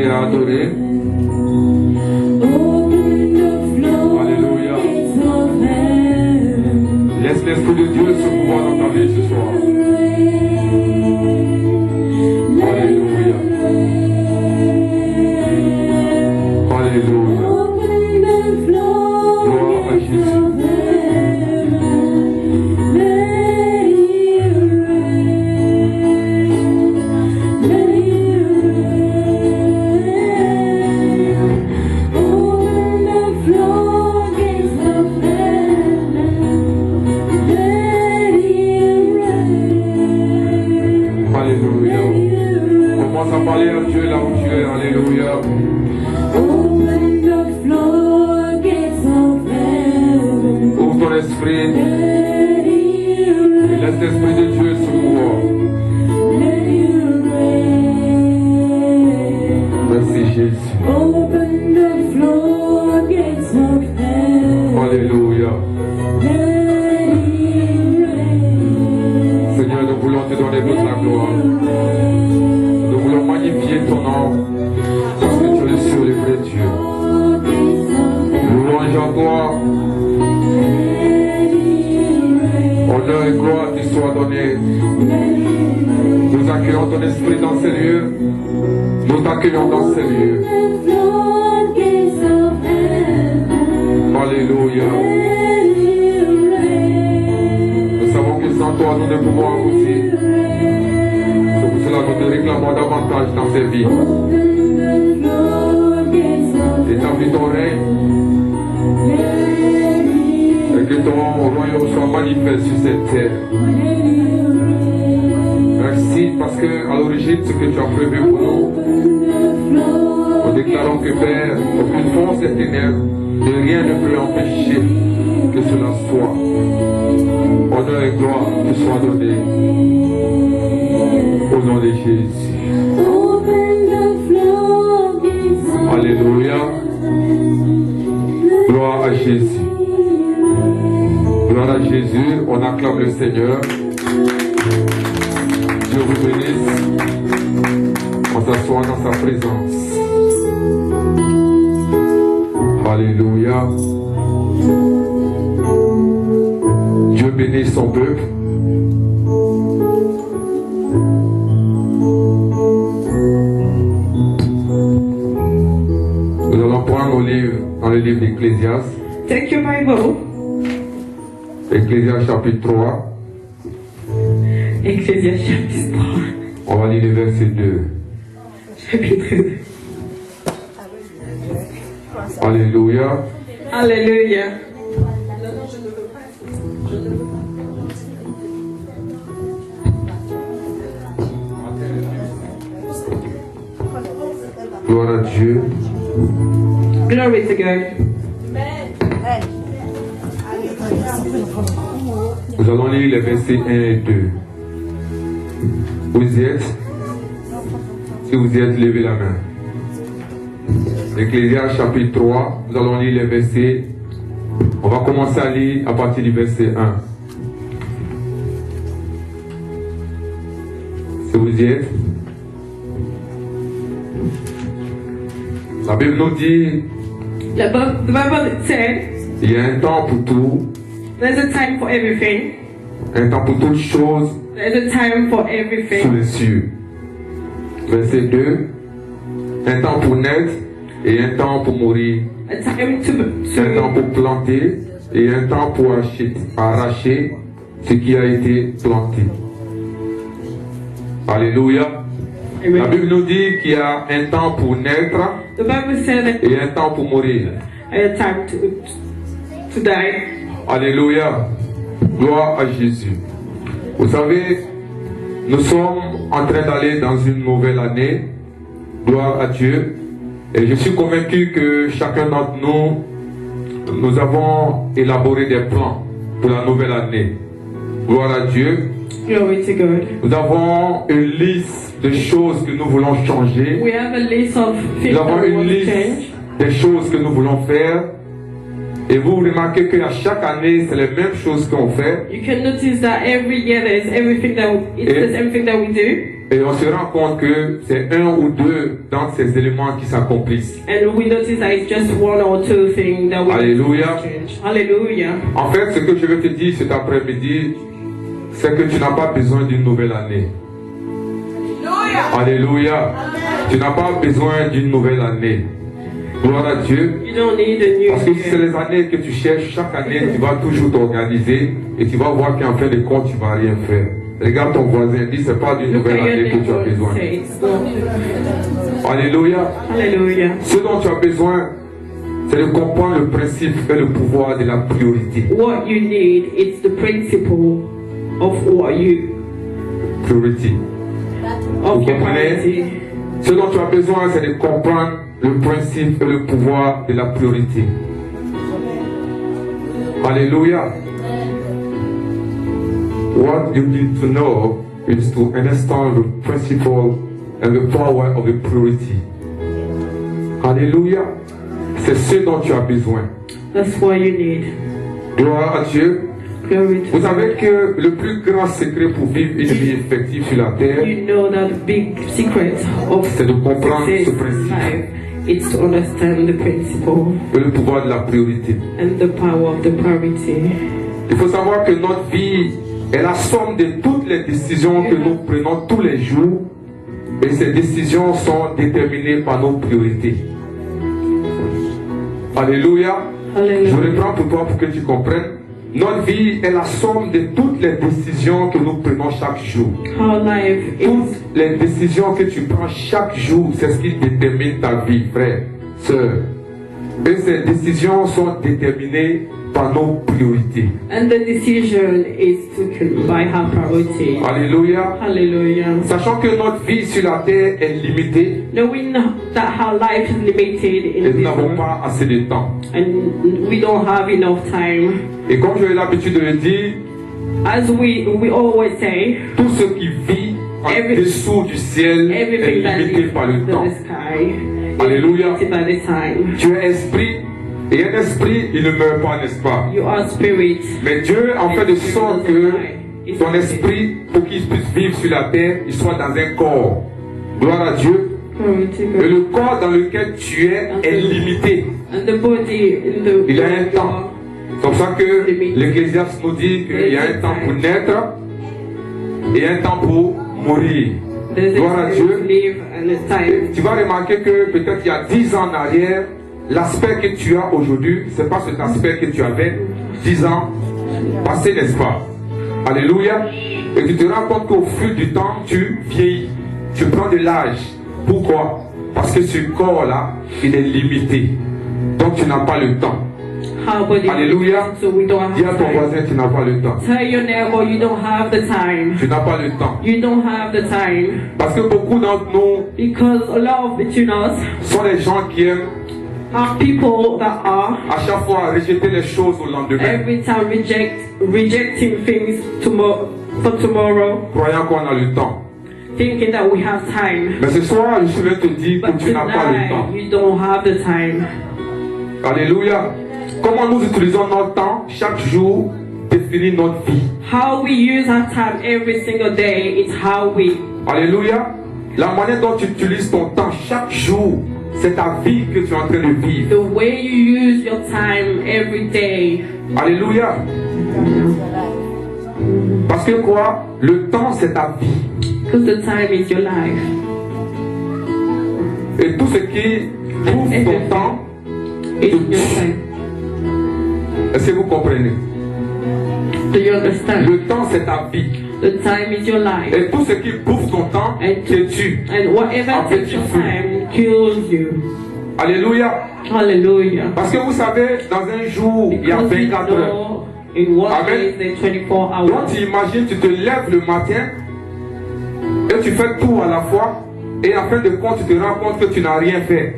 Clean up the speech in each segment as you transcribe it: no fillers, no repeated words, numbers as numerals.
et à adorer. Alléluia. Laisse l'Esprit de Dieu se mouvoir dans ta vie ce soir. Alléluia. Alléluia. Gloire à Jésus. Alléluia. Commence à parler à Dieu là où tu es. Alléluia. Ouvre ton esprit et laisse l'Esprit de Dieu se mouvoir. Merci Jésus. Alléluia. Seigneur, nous voulons te donner toute la gloire. Nous voulons magnifier ton nom parce que tu es le seul et vrai Dieu. Louange à toi. Honneur et gloire te soient donnés. Nous accueillons ton esprit dans ces lieux. Nous t'accueillons dans ces lieux. Alléluia. Nous savons que sans toi nous ne pouvons aboutir. C'est pour cela que nous te réclamons davantage dans ces vies. Établis ton règne. Et que ton royaume soit manifeste sur cette terre. Merci parce que à l'origine ce que tu as prévu pour nous, nous déclarons que Père, aucune force des ténèbres, de rien ne peut empêcher que cela soit. Honneur et gloire te soient donnés au nom de Jésus. Alléluia. Gloire à Jésus. Gloire à Jésus, on acclame le Seigneur. Dieu vous bénisse. On s'assoit dans sa présence. Alléluia. Dieu bénisse son peuple. Nous allons prendre dans le livre d'Ecclésiaste. Take your Bible. Ecclésiaste chapitre 3. Ecclésiaste chapitre 3. On va lire le verset 2. Chapitre 2. Alléluia. Alléluia. Gloire à Dieu. Glory to God. Nous allons lire les versets 1 et 2. Vous y êtes? Si vous y êtes, levez la main. Ecclésiaste chapitre 3, nous allons lire les versets. On va commencer à lire à partir du verset 1. Si vous y êtes. La Bible nous dit, The Bible said, il y a un temps pour tout, there's a time for everything. un temps pour toutes choses There's a time for sous everything. les cieux. Verset 2, un temps pour naître et un temps pour mourir, A time un temps pour planter et un temps pour arracher ce qui a été planté. Alléluia. La Bible nous dit qu'il y a un temps pour naître The Bible said that et un temps pour mourir. a time to die. Alléluia. Gloire à Jésus. Vous savez, nous sommes en train d'aller dans une nouvelle année. Gloire à Dieu. Et je suis convaincu que chacun d'entre nous avons élaboré des plans pour la nouvelle année. Gloire à Dieu. Glory to God. Nous avons une liste de choses que nous voulons changer. We have a list of things Nous that avons we une want to liste change. des choses que nous voulons faire. Et vous remarquez qu'à chaque année, c'est les mêmes choses qu'on fait. You can notice that every year there's everything that it's the same thing that we do. Et on se rend compte que c'est un ou deux dans ces éléments qui s'accomplissent. And we notice that it's just one or two things that we Alléluia. change. Hallelujah. En fait, ce que je veux te dire cet après-midi, c'est que tu n'as pas besoin d'une nouvelle année. Alléluia. Tu n'as pas besoin d'une nouvelle année. Gloire à Dieu. You don't need a new Parce que si c'est year. les années que tu cherches, chaque année, tu vas toujours t'organiser et tu vas voir qu'en fin de compte, tu ne vas rien faire. Regarde ton voisin, dis, c'est pas d'une Look nouvelle at your année que tu as neighbor besoin. and say, it's not. Alléluia. Hallelujah. Ce dont tu as besoin, c'est de comprendre le principe et le pouvoir de la priorité. What you need is the principle of what you Priorité. of Vous your comprenez? priority. Ce dont tu as besoin, c'est de comprendre le principe et le pouvoir de la priorité. Alléluia. What you need to know is to understand the principle and the power of the priority. Alléluia. C'est ce dont tu as besoin. That's what you need. Gloire à Dieu. Glory to Vous savez God. que le plus grand secret pour vivre une vie effective sur la terre, You know that the big secret of c'est de comprendre success ce in principe life is to understand the principle et le pouvoir de la priorité. and the power of the priority. Il faut savoir que notre vie est la somme de toutes les décisions que nous prenons tous les jours et ces décisions sont déterminées par nos priorités. Alléluia. Je Hallelujah. reprends pour toi pour que tu comprennes. Notre vie est la somme de toutes les décisions que nous prenons chaque jour. How life is. Toutes les décisions que tu prends chaque jour, c'est ce qui détermine ta vie, frère, sœur. Et ces décisions sont déterminées par nos priorités. And the decision is taken by her priority. Alléluia. Hallelujah. Sachant que notre vie sur la terre est limitée Knowing that her life is limited et in nous this n'avons world, pas assez de temps. and we don't have enough time. Et comme j'ai l'habitude de le dire, As we always say, tout ce qui vit en Every- dessous du ciel est everything that limité is par le in temps. the sky Alléluia. is limited by the time. Tu es esprit et un esprit, il ne meurt pas, n'est-ce pas? You are spirit. Mais Dieu a fait de sorte que ton esprit, pour qu'il puisse vivre sur la terre, il soit dans un corps. Gloire à Dieu. Glory to Et God. le corps dans lequel tu es est limité. And the body in the Il y a un temps. C'est comme ça que l'Ecclésiaste nous dit qu'il y a un temps pour naître et un temps pour mourir. There's Gloire à a time Dieu. to live and a time. Tu vas remarquer que peut-être il y a 10 ans en arrière, l'aspect que tu as aujourd'hui, c'est pas cet aspect que tu avais 10 ans passé, n'est-ce pas? Alléluia. Et tu te rends compte qu'au fil du temps, tu vieillis, tu prends de l'âge. Pourquoi? Parce que ce corps-là, il est limité. Donc tu n'as pas le temps. Our body. Alléluia. So we don't have Dis à ton time. voisin, tu n'as pas le temps. Tell your neighbor you don't have the time. Tu n'as pas le temps. You don't have the time. Parce que beaucoup d'entre nous Because a lot of between us sont les gens qui aiment are people that are à chaque fois rejeter les choses au lendemain, every time rejecting things for tomorrow, croyant qu'on a le temps. thinking that we have time. Mais ce soir, je vais te dire que But tu n'as pas le temps. tonight you don't have the time. Alléluia. Comment nous utilisons notre temps chaque jour définit notre vie. How we use our time every single day is how we. Alléluia. La manière dont tu utilises ton temps chaque jour, c'est ta vie que tu es en train de vivre. The way you use your time every day. Alléluia. Parce que quoi? Le temps, c'est ta vie. Because the time is your life. Et tout ce qui prouve ton temps, It's your time. est-ce que vous comprenez? Do you understand? Le temps, c'est ta vie. The time is your life. Et tout ce qui bouffe ton temps, te tue. And whatever En takes petit your feu. time kills you. Alléluia. Hallelujah. Parce que vous savez, dans un jour, il y a Because we 24 heures. know in one Amen. day there's 24 Donc hours. tu imagines, tu te lèves le matin et tu fais tout à la fois et en fin de compte, tu te rends compte que tu n'as rien fait.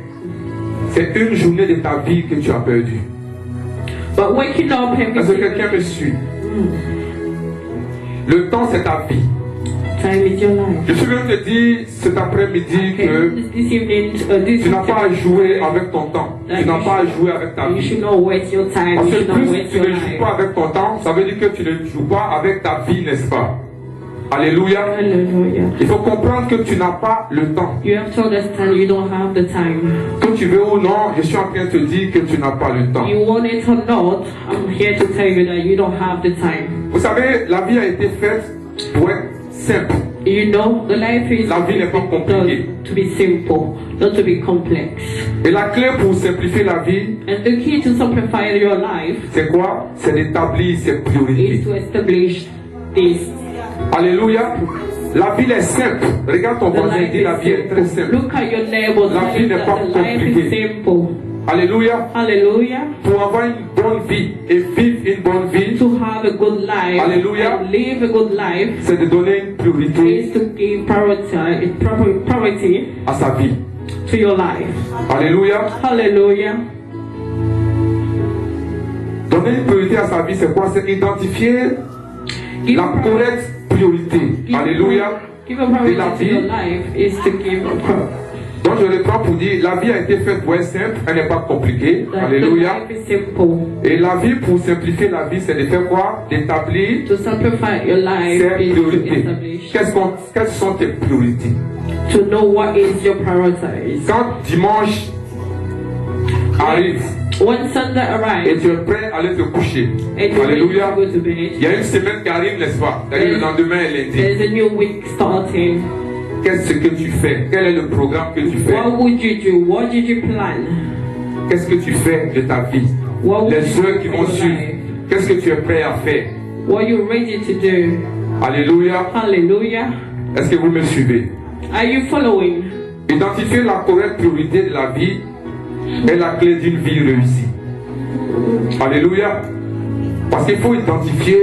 C'est une journée de ta vie que tu as perdue. But waking up every Est-ce que single quelqu'un me suit? Le temps, c'est ta vie. time is your life. Je suis venu te dire cet après-midi Okay. que This evening, this tu n'as pas à jouer avec ton temps. Tu n'as pas à jouer avec ta you vie. should not waste your time. Parce You que should not plus waste tu your ne joues life. pas avec ton temps, ça veut dire que tu ne joues pas avec ta vie, n'est-ce pas? Alléluia. Hallelujah. Il faut comprendre que tu n'as pas le temps. You have to understand you don't have the time. Que tu veux ou non, je suis en train de te dire que tu n'as pas le temps. You want it or not, I'm here to tell you that you don't have the time. Vous savez, la vie a été faite pour être simple. You know, the life is La vie n'est pas compliquée. to be simple, not to be complex. Et la clé pour simplifier la vie, And the key to simplify your life c'est quoi? C'est d'établir ses priorités. is to establish this. Alléluia. La vie est simple. Regarde ton The voisin et life dis la is vie est très simple. simple. Look at your neighbor. La Tell vie him n'est that pas the life is compliquée. simple. Alléluia. Hallelujah. Pour avoir une bonne vie et vivre une bonne vie, To have a good life Hallelujah. and live a good life c'est de donner une priorité is to give priority à sa vie. to your life. Alléluia. Hallelujah. Donner une priorité à sa vie, c'est quoi? C'est identifier Give la a priority- correcte priorité. Alléluia. Give a priority De la to your vie. life is to give a priority. Donc je reprends pour dire, la vie a été faite pour être simple, elle n'est pas compliquée. That the Alléluia. life is simple. Et la vie, pour simplifier la vie, c'est de faire quoi? D'établir To simplify your life ses is to priorités. establish. Quelles sont tes priorités? To know what is your priorities. Quand dimanche arrive When Sunday et arrives tu es prêt à aller te coucher, and you're ready Alléluia. to go to bed, Il y a une semaine qui arrive, n'est-ce pas? C'est-à-dire le lendemain est lundi. there's a new week starting. Qu'est-ce que tu fais? Quel est le programme que tu fais? What would you do? What did you plan? Qu'est-ce que tu fais de ta vie? What would Les you heures do qui for vont your suivre, life? qu'est-ce que tu es prêt à faire? What are you ready to do? Alléluia. Hallelujah. Est-ce que vous me suivez? Are you following? Identifier la correcte priorité de la vie est la clé d'une vie réussie. Alléluia. Parce qu'il faut identifier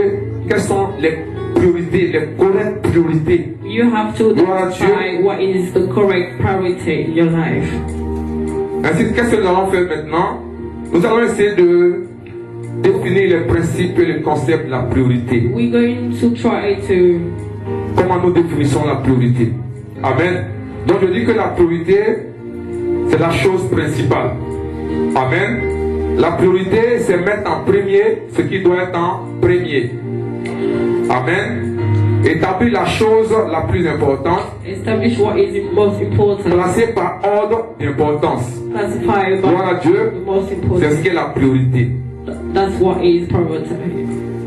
quelles sont les priorités, les correctes priorités. You have to Gloire à Dieu. identify what is the correct priority in your life. Ainsi, qu'est-ce que nous allons faire maintenant? Nous allons essayer de définir les principes et les concepts de la priorité. We're going to try to Comment nous définissons la priorité? Amen. Donc je dis que la priorité, c'est la chose principale. Amen. La priorité, c'est mettre en premier ce qui doit être en premier. Amen. Établir la chose la plus importante, establish what is most important. placée par ordre d'importance. Classify Gloire à by Dieu, the most c'est ce important. qui est la priorité. That's what is priority.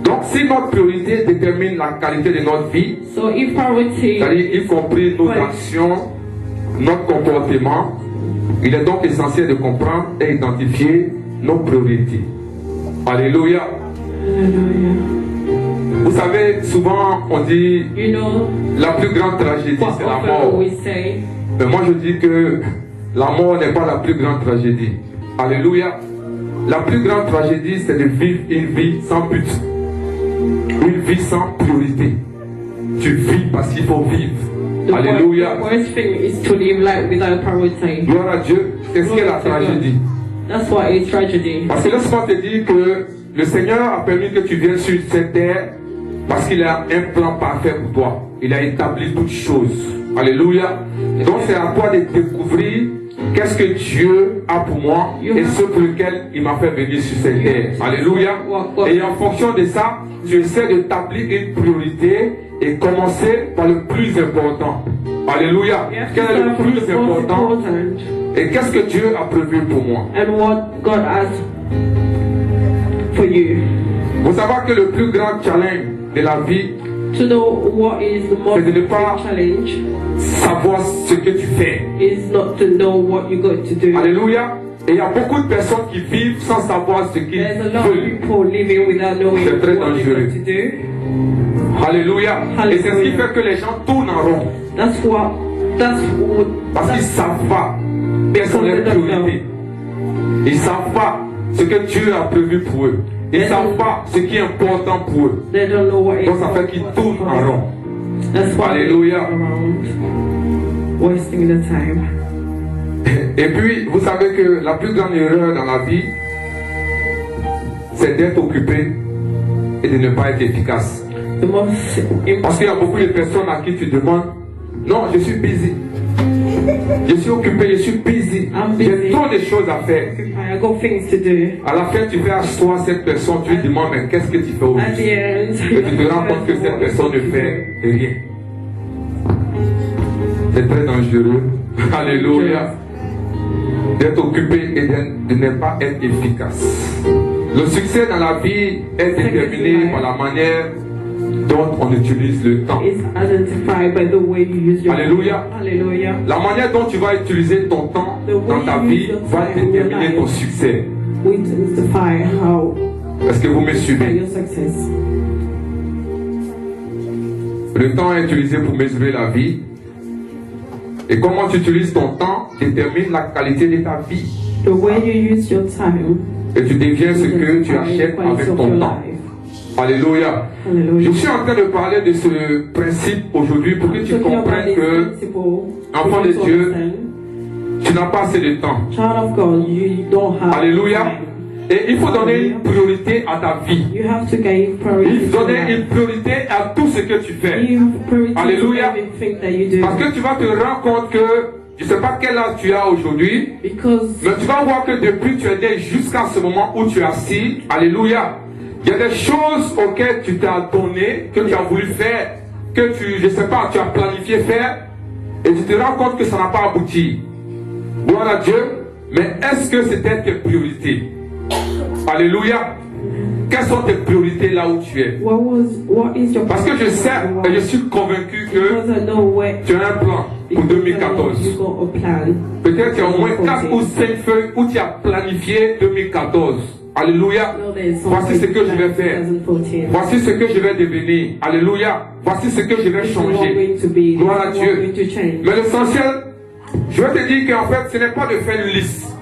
Donc si notre priorité détermine la qualité de notre vie, So if priority, c'est-à-dire y compris nos Ouais. actions, notre comportement, il est donc essentiel de comprendre et identifier nos priorités. Alléluia. hallelujah. Vous savez, souvent on dit You know la plus grande tragédie what c'est la often mort. we say. Mais moi je dis que la mort n'est pas la plus grande tragédie. Alléluia. La plus grande tragédie c'est de vivre une vie sans but. Une vie sans priorité. Tu vis parce qu'il faut vivre. The Alléluia. worst thing is to live life without priority. Gloire à Dieu. Qu'est-ce qu'est la tragédie? That's why it's tragedy. Parce que laisse-moi te dire que le Seigneur a permis que tu viennes sur cette terre parce qu'il a un plan parfait pour toi. Il a établi toutes choses. Alléluia. Donc c'est à toi de découvrir qu'est-ce que Dieu a pour moi et ce pour lequel il m'a fait venir sur cette terre. Alléluia. Et en fonction de ça, tu essaies d'établir une priorité et commencer par le plus important. Alléluia. You have to Quel est le start from the plus most important important et qu'est-ce que Dieu a prévu pour moi? and what God has for you. Vous savez que le plus grand challenge de la vie, To know what is the most C'est de ne pas- big challenge savoir ce que tu fais. is not to know what you got to do. Alléluia. Et il y a beaucoup de personnes qui vivent sans savoir ce qu'ils There's a lot of veulent. people living without knowing C'est très what they dangereux. got to do. Alléluia. Et c'est ce qui fait que les gens tournent en rond. That's Parce qu'ils ne savent pas quelles sont les priorités. Ils ne savent pas ce que Dieu a prévu pour eux. Ils ne savent pas ce qui est important pour eux. they don't know what is Donc ça fait qu'ils tournent en rond. That's why Alléluia. they're around wasting the time. Et puis, vous savez que la plus grande erreur dans la vie, c'est d'être occupé et de ne pas être efficace. The most Parce qu'il y a beaucoup de personnes à qui tu demandes, non, je suis busy. Je suis occupé, je suis busy. J'ai trop de choses à faire. I got things to do. À la fin, tu fais asseoir cette personne, tu lui demandes, mais qu'est-ce que tu fais At aujourd'hui? the end, Et tu te rends compte que cette personne ne fait rien. C'est très dangereux. Alléluia. D'être occupé et de ne pas être efficace. Le succès dans la vie est déterminé par la manière dont on utilise le temps. It's identified by the way you use your Alléluia. time. Hallelujah. La manière dont tu vas utiliser ton temps dans ta vie va déterminer ton succès. We identify how Est-ce que vous me by suivez? your success. Le temps est utilisé pour mesurer la vie. Et comment tu utilises ton temps détermine la qualité de ta vie. The way you use your time Et tu deviens ce que tu identifies achètes the quality avec of ton your temps. life. Alléluia. Je Hallelujah. suis en train de parler de ce principe aujourd'hui pour que tu Talking about comprennes this que principle, enfant for de you to Dieu, understand. tu n'as pas assez de temps. Child of God, you don't have Alléluia. time. Et il faut donner une priorité à ta vie. You have to give priority Il faut to donner life. une priorité à tout ce que tu fais. You have priority Alléluia. to everything that you do. Parce que tu vas te rendre compte que, je ne sais pas quel âge tu as aujourd'hui, Because mais tu vas voir que depuis tu es né jusqu'à ce moment où tu es assis, alléluia, il y a des choses auxquelles tu t'as donné, que tu as voulu faire, que tu, je ne sais pas, tu as planifié faire, et tu te rends compte que ça n'a pas abouti. Gloire à Dieu, mais est-ce que c'était tes priorités? Alléluia. Quelles sont tes priorités là où tu es? what is your Parce que je sais et je suis convaincu que Because I know where tu as un plan pour you 2014. got a plan. Peut-être il y a au moins 4 ou 5 feuilles où tu as planifié 2014. Alléluia. No, there's Voici ce que je vais faire. 2014. Voici ce que je vais devenir. Alléluia. Voici ce que je vais This is what I'm changer. going to be. Gloire à This is what I'm Dieu. going to change. Mais l'essentiel, je vais te dire qu'en fait, ce n'est pas de faire une liste.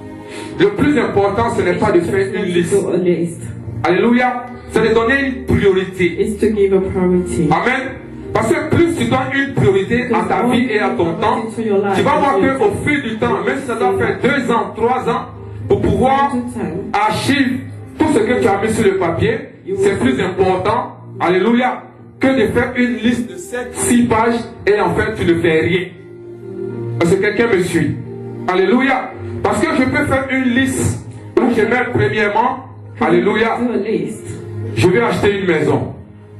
Le plus important, ce n'est pas de faire une liste. To a list. Alléluia. C'est de donner une priorité. It's to give a priority. Amen. Parce que plus tu donnes une priorité à ta vie et à ton temps, tu vas voir qu'au fil du temps, même si ça doit faire 2 ans, 3 ans, pour pouvoir archiver tout ce que tu as mis sur le papier, c'est plus important, alléluia, que de faire une liste de 6 pages et en fait tu ne fais rien. Parce que quelqu'un me suit. Alléluia. Parce que je peux faire une liste où je mets premièrement, alléluia, Do a list je vais acheter une maison.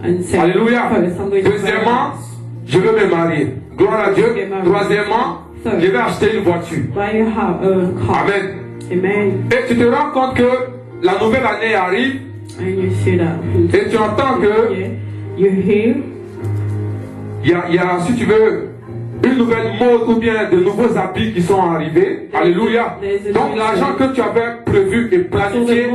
and say, Alléluia. first I'm going to buy a Deuxièmement, house. je veux me marier. Gloire à Dieu. Troisièmement, je vais acheter une voiture. Buy a car. Amen. Amen. Et tu te rends compte que la nouvelle année arrive And you see that. et tu entends que Yeah. You hear il y a, si tu veux, une nouvelle mode ou bien de nouveaux habits qui sont arrivés. Alléluia. Donc l'argent que tu avais prévu et planifié,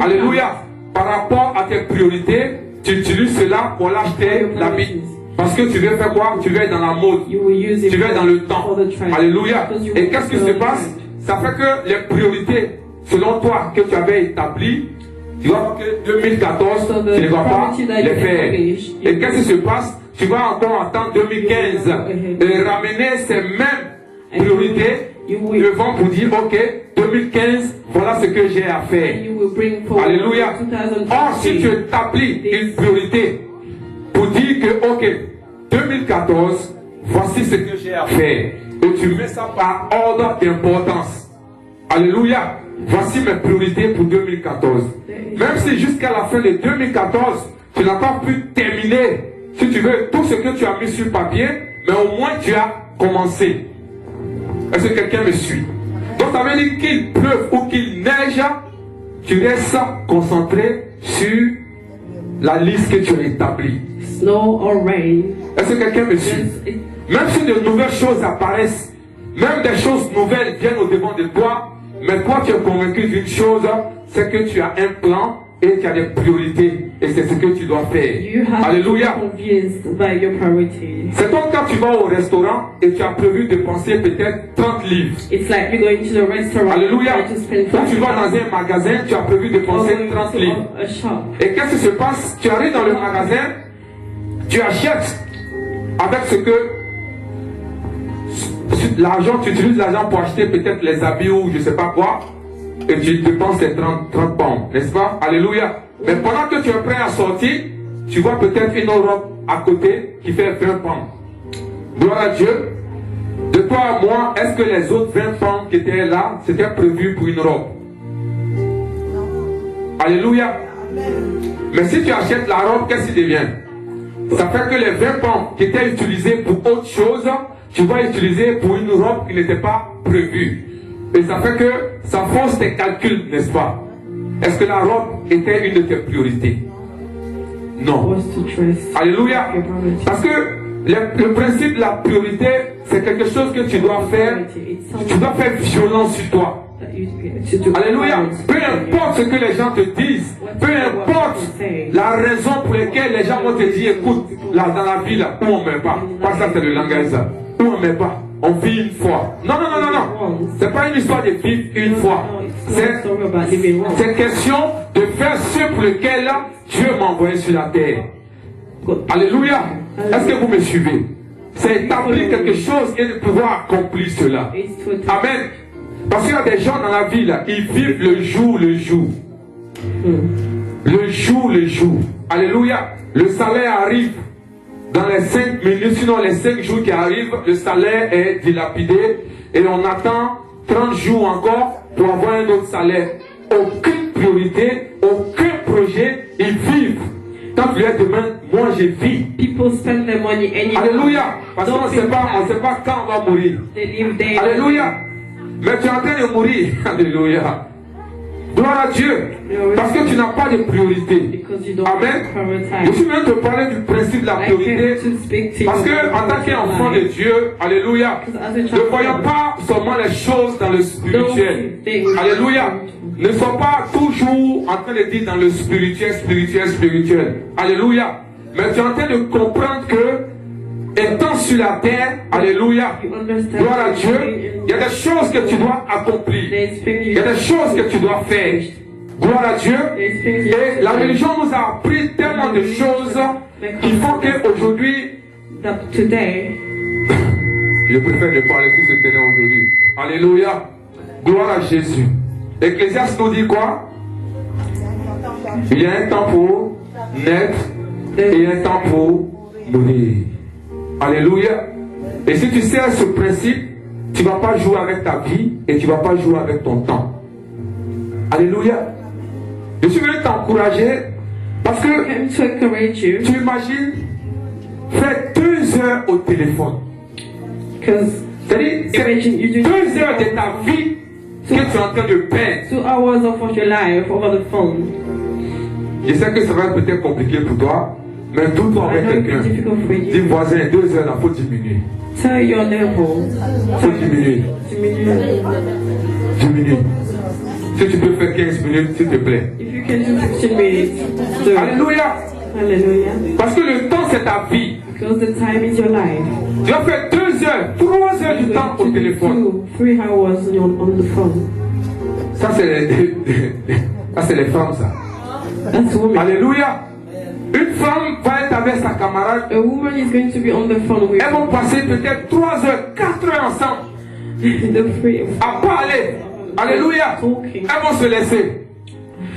alléluia, par rapport à tes priorités, tu utilises cela pour l'acheter l'habit. Parce que tu veux faire quoi? Tu veux être dans la mode. you will use it Tu veux être dans le temps. for the trend. Alléluia. Because you Et will qu'est-ce qui follow se the passe? trend. Ça fait que les priorités, selon toi, que tu avais établies, tu vois que 2014, So the tu ne vas pas priority that les you faire. established, Et qu'est-ce qui se passe? Tu vas encore attendre 2015 et ramener ces mêmes priorités You will, devant pour dire, ok, 2015, voilà ce que j'ai à faire. you will bring forward Alléluia. 2015. Or, si tu établis une priorité pour dire que, ok, 2014, voici ce que j'ai à faire. Et tu mets ça par ordre d'importance. Alléluia. Voici mes priorités pour 2014. Même si jusqu'à la fin de 2014, tu n'as pas pu terminer, si tu veux, tout ce que tu as mis sur papier, mais au moins tu as commencé. Est-ce que quelqu'un me suit? Donc ça veut dire qu'il pleuve ou qu'il neige, tu restes concentré sur la liste que tu as établie. Snow or rain. Est-ce que quelqu'un me suit? Même si de nouvelles choses apparaissent, même des choses nouvelles viennent au devant de toi, mais toi tu es convaincu d'une chose, c'est que tu as un plan et tu as des priorités et c'est ce que tu dois faire. You have Alléluia. to be convinced by your priorities. C'est comme quand tu vas au restaurant et tu as prévu de dépenser peut-être 30 livres. It's like you're going to the restaurant. Alléluia. To spend Quand tu vas dans un magasin, tu as prévu de dépenser 30 livres. a shop. Et qu'est-ce qui se passe? Tu arrives dans le magasin, tu achètes avec ce que l'argent, tu utilises l'argent pour acheter peut-être les habits ou je ne sais pas quoi, et tu dépenses les 30 pounds, n'est-ce pas? Alléluia. Mais pendant que tu es prêt à sortir, tu vois peut-être une autre robe à côté qui fait 20 pounds. Gloire à Dieu. de toi à moi, est-ce que les autres 20 femmes qui étaient là, c'était prévu pour une robe? Alléluia. Mais si tu achètes la robe, qu'est-ce qui devient? Ça fait que les 20 femmes qui étaient utilisées pour autre chose, tu vas utiliser pour une robe qui n'était pas prévue. Et ça fait que ça force tes calculs, n'est-ce pas? Est-ce que la robe était une de tes priorités? Non. Alléluia. Parce que le principe de la priorité, c'est quelque chose que tu dois faire. Tu dois faire violence sur toi. Alléluia. Peu importe ce que les gens te disent, peu importe la raison pour laquelle les gens vont te dire, écoute, là dans la vie, là, où on ne met pas. Pas ça, c'est le langage, ça. Où on ne met pas. On vit une fois. Non, non, non, non, non. C'est pas une histoire de vivre une fois. C'est question de faire ce pour lequel Dieu m'a envoyé sur la terre. Alléluia. Est-ce que vous me suivez? C'est établir quelque chose et de pouvoir accomplir cela. Amen. Parce qu'il y a des gens dans la vie, là, ils vivent le jour, le jour. Le jour, le jour. Alléluia. Le salaire arrive dans les 5 minutes, sinon les 5 jours qui arrivent, le salaire est dilapidé et on attend 30 jours encore pour avoir un autre salaire. Aucune priorité, aucun projet, ils vivent. Quand tu leur demandes, moi je vis. People spend their money anywhere. Alléluia. Parce qu'on ne sait pas quand on va mourir. Alléluia. Mais tu es en train de mourir. Alléluia. Gloire à Dieu. Parce que tu n'as pas de priorité. Amen. Je suis venu te parler du principe de la priorité. Parce que en tant qu'enfant de Dieu, alléluia, ne voyons pas seulement les choses dans le spirituel. Alléluia. Ne sois pas toujours en train de dire dans le spirituel, spirituel, spirituel. Alléluia. Mais tu es en train de comprendre que étant sur la terre, alléluia, gloire à Dieu, il y a des choses que tu dois accomplir. Il y a des choses que tu dois faire. Gloire à Dieu. Et la religion nous a appris tellement de choses qu'il faut qu'aujourd'hui, je préfère ne parler sur ce terrain aujourd'hui. Alléluia. Gloire à Jésus. Ecclésiaste nous dit quoi? Il y a un temps pour naître et un temps pour mourir. Alléluia. Et si tu sais ce principe, tu ne vas pas jouer avec ta vie et tu ne vas pas jouer avec ton temps. Alléluia. Je suis venu t'encourager parce que tu imagines faire 2 heures au téléphone. C'est-à-dire 2 heures de ta vie que tu es en train de perdre. 2 hours of your life over the phone. Je sais que ça va être peut-être compliqué pour toi, mais doute-toi avec quelqu'un. Dis voisin, 2 heures, il faut diminuer. Tell your neighbor. Il faut diminuer. Diminue. Si tu peux faire 15 minutes, s'il te plaît. If you can do 15 minutes. Alléluia. Hallelujah. Parce que le temps, c'est ta vie. Because the time is your life. Tu vas faire 2 heures, 3 heures du temps au téléphone. 3 hours on the phone. Ça, c'est les femmes, ça. That's women. Alléluia. Une femme va être avec sa camarade. A woman is going to be on the phone with Elles vont passer peut-être 3 heures, 4 heures ensemble. À parler. Alléluia. Elles vont se laisser.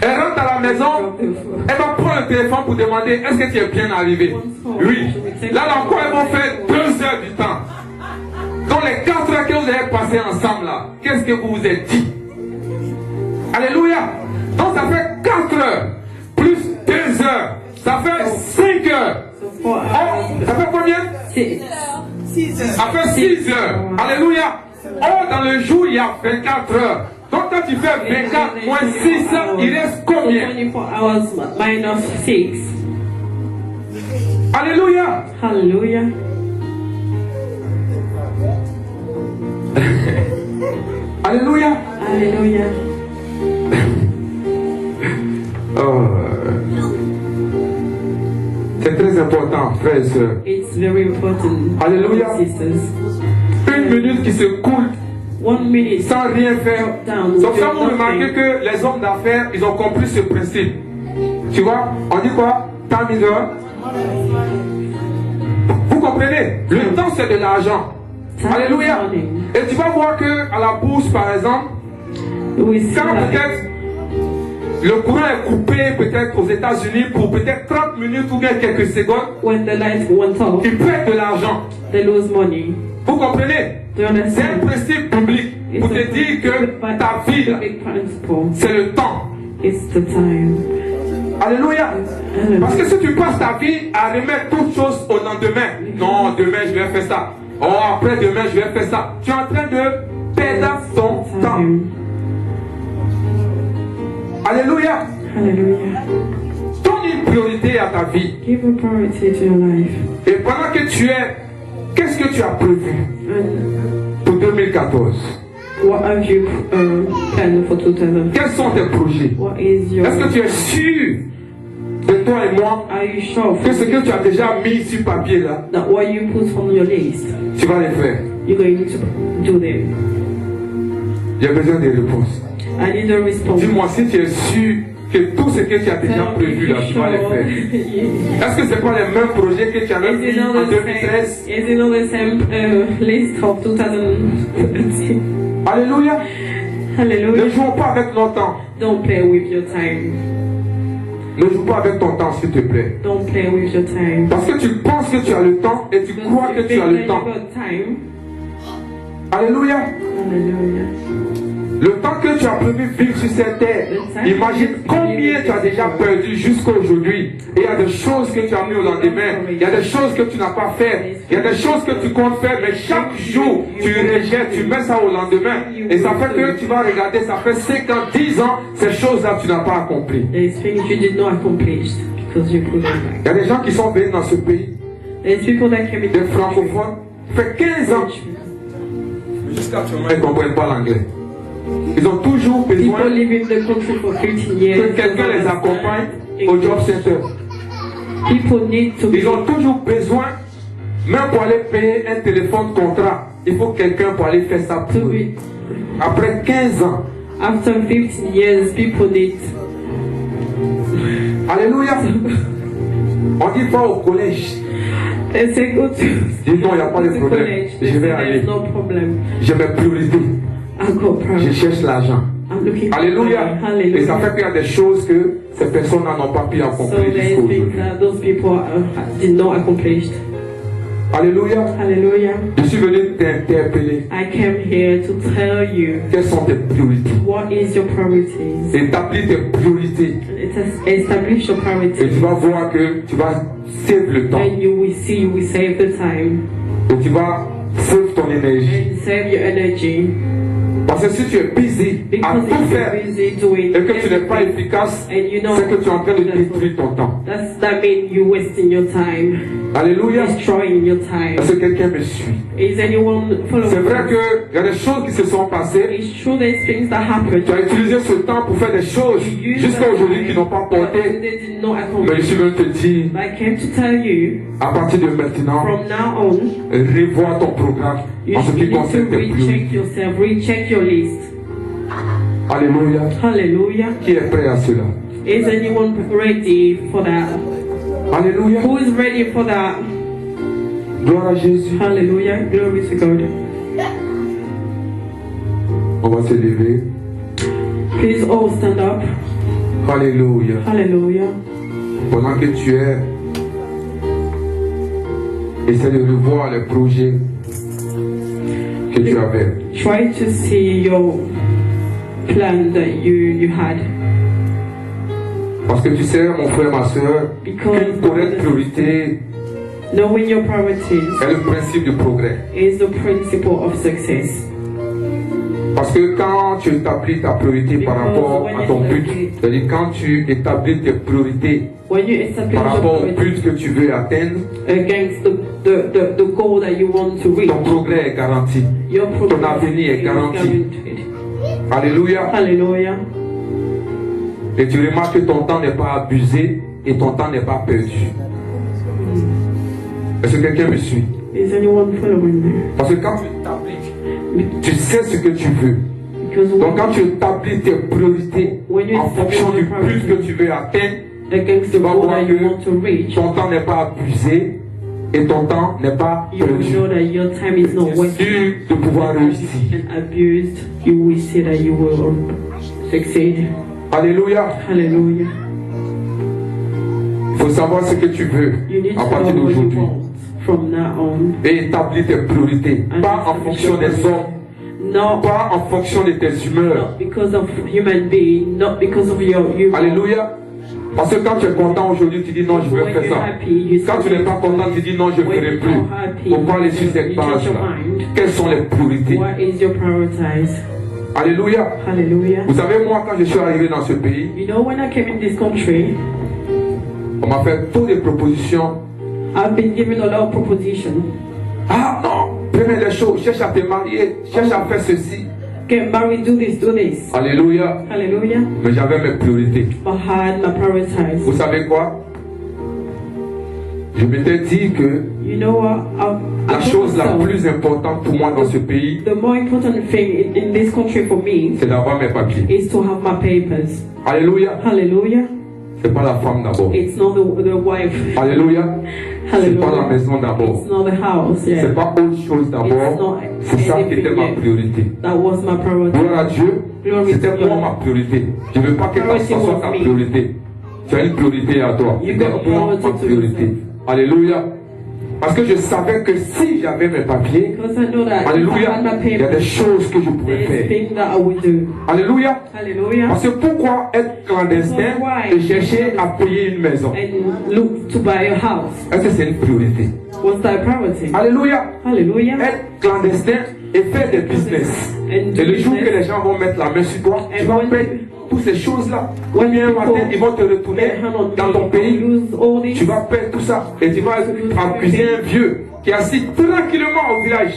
Elle rentre à la maison, elle va prendre le téléphone pour demander est-ce que tu es bien arrivé? Oui. Là encore, elles vont faire 2 heures du temps. Donc les 4 heures que vous avez passées ensemble là, qu'est-ce que vous vous êtes dit? Alléluia. Donc ça fait 4 heures plus 2 heures. Ça fait 5 heures. Oh, ça fait combien? 6 heures. Ça fait 6 heures. Alléluia. Oh, dans le jour, il y a 24 heures. Donc quand tu fais 24 moins 6, il reste combien? 24 hours minus 6. Alléluia. Hallelujah. Alléluia. Hallelujah. Oh. C'est très important, frères et sœurs. It's very important. Alléluia. Sisters. 1 minute qui se coule 1 minute sans rien faire. down. Donc ça, vous remarquez que les hommes d'affaires, ils ont compris ce principe. Tu vois, on dit quoi? Time is up. Vous comprenez? Le temps, c'est de l'argent. Alléluia. Et tu vas voir que à la bourse, par exemple, quand peut-être le courant est coupé, peut-être aux États-Unis pour peut-être 30 minutes ou bien quelques secondes, when the lights went off, ils perdent de l'argent. they lose money. Vous comprenez? Do you C'est un understand? principe biblique pour te dire que ta vie, là, big principle. c'est le temps. It's the time. Alléluia. Parce que si tu passes ta vie à remettre toutes choses au lendemain, non, demain je vais faire ça. Oh, après demain je vais faire ça. Tu es en train de perdre ton temps. Alléluia. Hallelujah. Donne une priorité à ta vie. Give a priority to your life. Et pendant que tu es, qu'est-ce que tu as prévu And pour 2014? what have you planned for 2000? Quels sont tes projets? What is your... Est-ce que tu es sûr de toi et moi Are you sure que ce que tu as déjà mis sur papier là, that what you put on your list, tu vas le faire? you're going to do them? J'ai besoin des réponses. I need a response. Dis-moi si tu es sûr que tout ce que tu as déjà Tell me prévu if là, you're tu vas le sure. faire. Est-ce que c'est pas les mêmes projets que tu avais Is it mis not en the 2013? same? Is it not the same list of 2013? Alléluia. Ne Hallelujah. jouons pas avec notre temps. Don't play with your time. Ne joue pas avec ton temps, s'il te plaît. Don't play with your time. Parce que tu penses que tu as le temps et tu Because crois you que tu think as le that temps. you got time. Alléluia. Hallelujah. Le temps que tu as prévu vivre sur cette terre, imagine combien tu as déjà perdu jusqu'à aujourd'hui. Et il y a des choses que tu as mis au lendemain. Il y a des choses que tu n'as pas fait. Il y a des choses que tu comptes faire, mais chaque jour, tu rejettes, tu mets ça au lendemain. Et ça fait que tu vas regarder, ça fait 5 ans, 10 ans, ces choses-là, tu n'as pas accompli. There is things you did not accomplish because you put them back. Il y a des gens qui sont venus dans ce pays, There's people that came in des francophones, fait 15 ans, jusqu'à actuellement, ils ne comprennent pas l'anglais. Ils ont toujours besoin People live in the country for 15 years. que quelqu'un les accompagne au job center. People need to Ils be, ont toujours besoin, même pour aller payer un téléphone contrat, il faut quelqu'un pour aller faire ça to pour eux. be. Après 15 ans, After 15 years, people need. alléluia, on dit va au collège. They say go to Dis non, il n'y a pas de to problème, college. je They say vais aller. there's no problem. J'ai mes priorités, I got je problem. cherche l'argent. I'm looking for Alléluia. money. Et ça fait Hallelujah. qu'il y a des choses que ces personnes n'ont pas pu So accomplir there's jusqu'à things aujourd'hui. that those people did not accomplish. Alléluia. Hallelujah. Je suis venu t'interpeller. I came here to tell you Quelles sont tes priorités? what is your priorities. Établis tes priorités. It has established your Et priorities. tu vas voir que tu vas save le temps. And you will see, you will save the time Et tu vas save ton énergie. and save your energy. Parce que si tu es busy à Because tout if faire you're busy doing et que tu n'es pas everything, efficace, and you know c'est que tu es en train de détruire ton temps. that means you're wasting your time, Alléluia. destroying your time. Est-ce que quelqu'un me suit? Is anyone following? C'est vrai qu'il y a des choses qui se sont passées. It's true there's things that happen. Tu as utilisé ce temps pour faire des choses jusqu'à aujourd'hui qui n'ont pas but porté. they did not Mais accomplish. je suis venu te dire, But I came to tell you, à partir de maintenant, from now on, revois ton programme you en ce qui need to concerne tes recheck priorités. yourself, recheck your list. Alléluia. Hallelujah. Qui est prêt à cela? Is anyone ready for that? Alléluia. Who is ready for that? Gloire à Jésus. Hallelujah. Glory to God. On va se lever. Please all stand up. Alléluia. Hallelujah. Pendant que tu es, essaie de revoir les projets que tu avais. Try to see your plan that you had. Parce que tu sais, mon frère, ma soeur, qu'une correcte priorité Knowing your priorities est le principe du progrès. is the principle of success. Parce que quand tu établis ta priorité par rapport à ton but, c'est-à-dire quand tu établis tes priorités When you establish par your rapport au but priorities que tu veux atteindre, against the goal that you want to reach, ton progrès est garanti. your progress avenir est is garanti. guaranteed. Alléluia. Hallelujah. Et tu remarques que ton temps n'est pas abusé et ton temps n'est pas perdu. Est-ce que quelqu'un me suit? Is anyone following me? Parce que quand tu établis, tu sais ce que tu veux. Because Donc quand tu établis tes priorités en fonction du but que tu veux atteindre, against tu the vas goal voir that you want to que reach, ton temps n'est pas abusé et ton temps n'est pas you will perdu. know that your time is not Tu es wasted sûr de pouvoir réussir. and abused. You will see that you will succeed. Alléluia. Hallelujah. Il faut savoir ce que tu veux You need à to partir know what you d'aujourd'hui. want from now on. Et établis tes priorités. And Pas en establish fonction your des hommes. Not, Pas en fonction de tes humeurs. not because of human being, not because of your Alléluia. Parce que quand tu es content aujourd'hui, tu dis non, je veux When faire you're ça. happy, you Quand tu n'es pas content, tu dis non, je ne When ferai you're plus. happy, Pourquoi les sur cette you change page your là? mind. Quelles sont les priorités? What is your prioritize? Alléluia. Hallelujah. Vous savez, moi, quand je suis arrivé dans ce pays, You know, when I came in this country, on m'a fait toutes des propositions. I've been given a lot of propositions. Ah non, première des choses, cherche à te marier, cherche à faire ceci. Get married, do this, do this. Alléluia. Hallelujah. Mais j'avais mes priorités. But I had my prioritize. Vous savez quoi? Je m'étais dit que You know what? la I chose la myself, plus importante pour moi dans ce pays, the more important thing in this country for me c'est d'avoir mes papiers. is to have my papers. Alléluia. Hallelujah. C'est pas la femme d'abord. It's not the wife. Alléluia. C'est pas la Hallelujah. maison d'abord. It's not the house. Yeah. C'est pas autre chose d'abord. C'est ça qui était ma priorité. That was my priority. Gloire à Dieu. Glory C'était to moi God. ma priorité. Je ne veux pas que ta Priority soit was ta me. priorité. Tu as une priorité à toi. You C'était got a moi priority ma to priorité. yourself. Alléluia. Parce que je savais que si j'avais mes papiers, Because I know that if I alléluia, had my il y a des papers, choses que je pouvais there's faire. things that I would do. Alléluia. Hallelujah. Parce que pourquoi être clandestin et chercher à payer une maison? And look to buy a house. Est-ce que c'est une priorité? What's that priority? Alléluia. Hallelujah. Être clandestin et faire des business. And do Et le jour que business. les gens vont mettre la main sur toi, tu And vas when- perdre toutes ces choses-là. Ou when bien un matin, people ils vont te retourner Get hand on dans me, ton pays. lose all this. Tu vas perdre tout ça. Et tu vas accuser un vieux qui est assis tranquillement au village.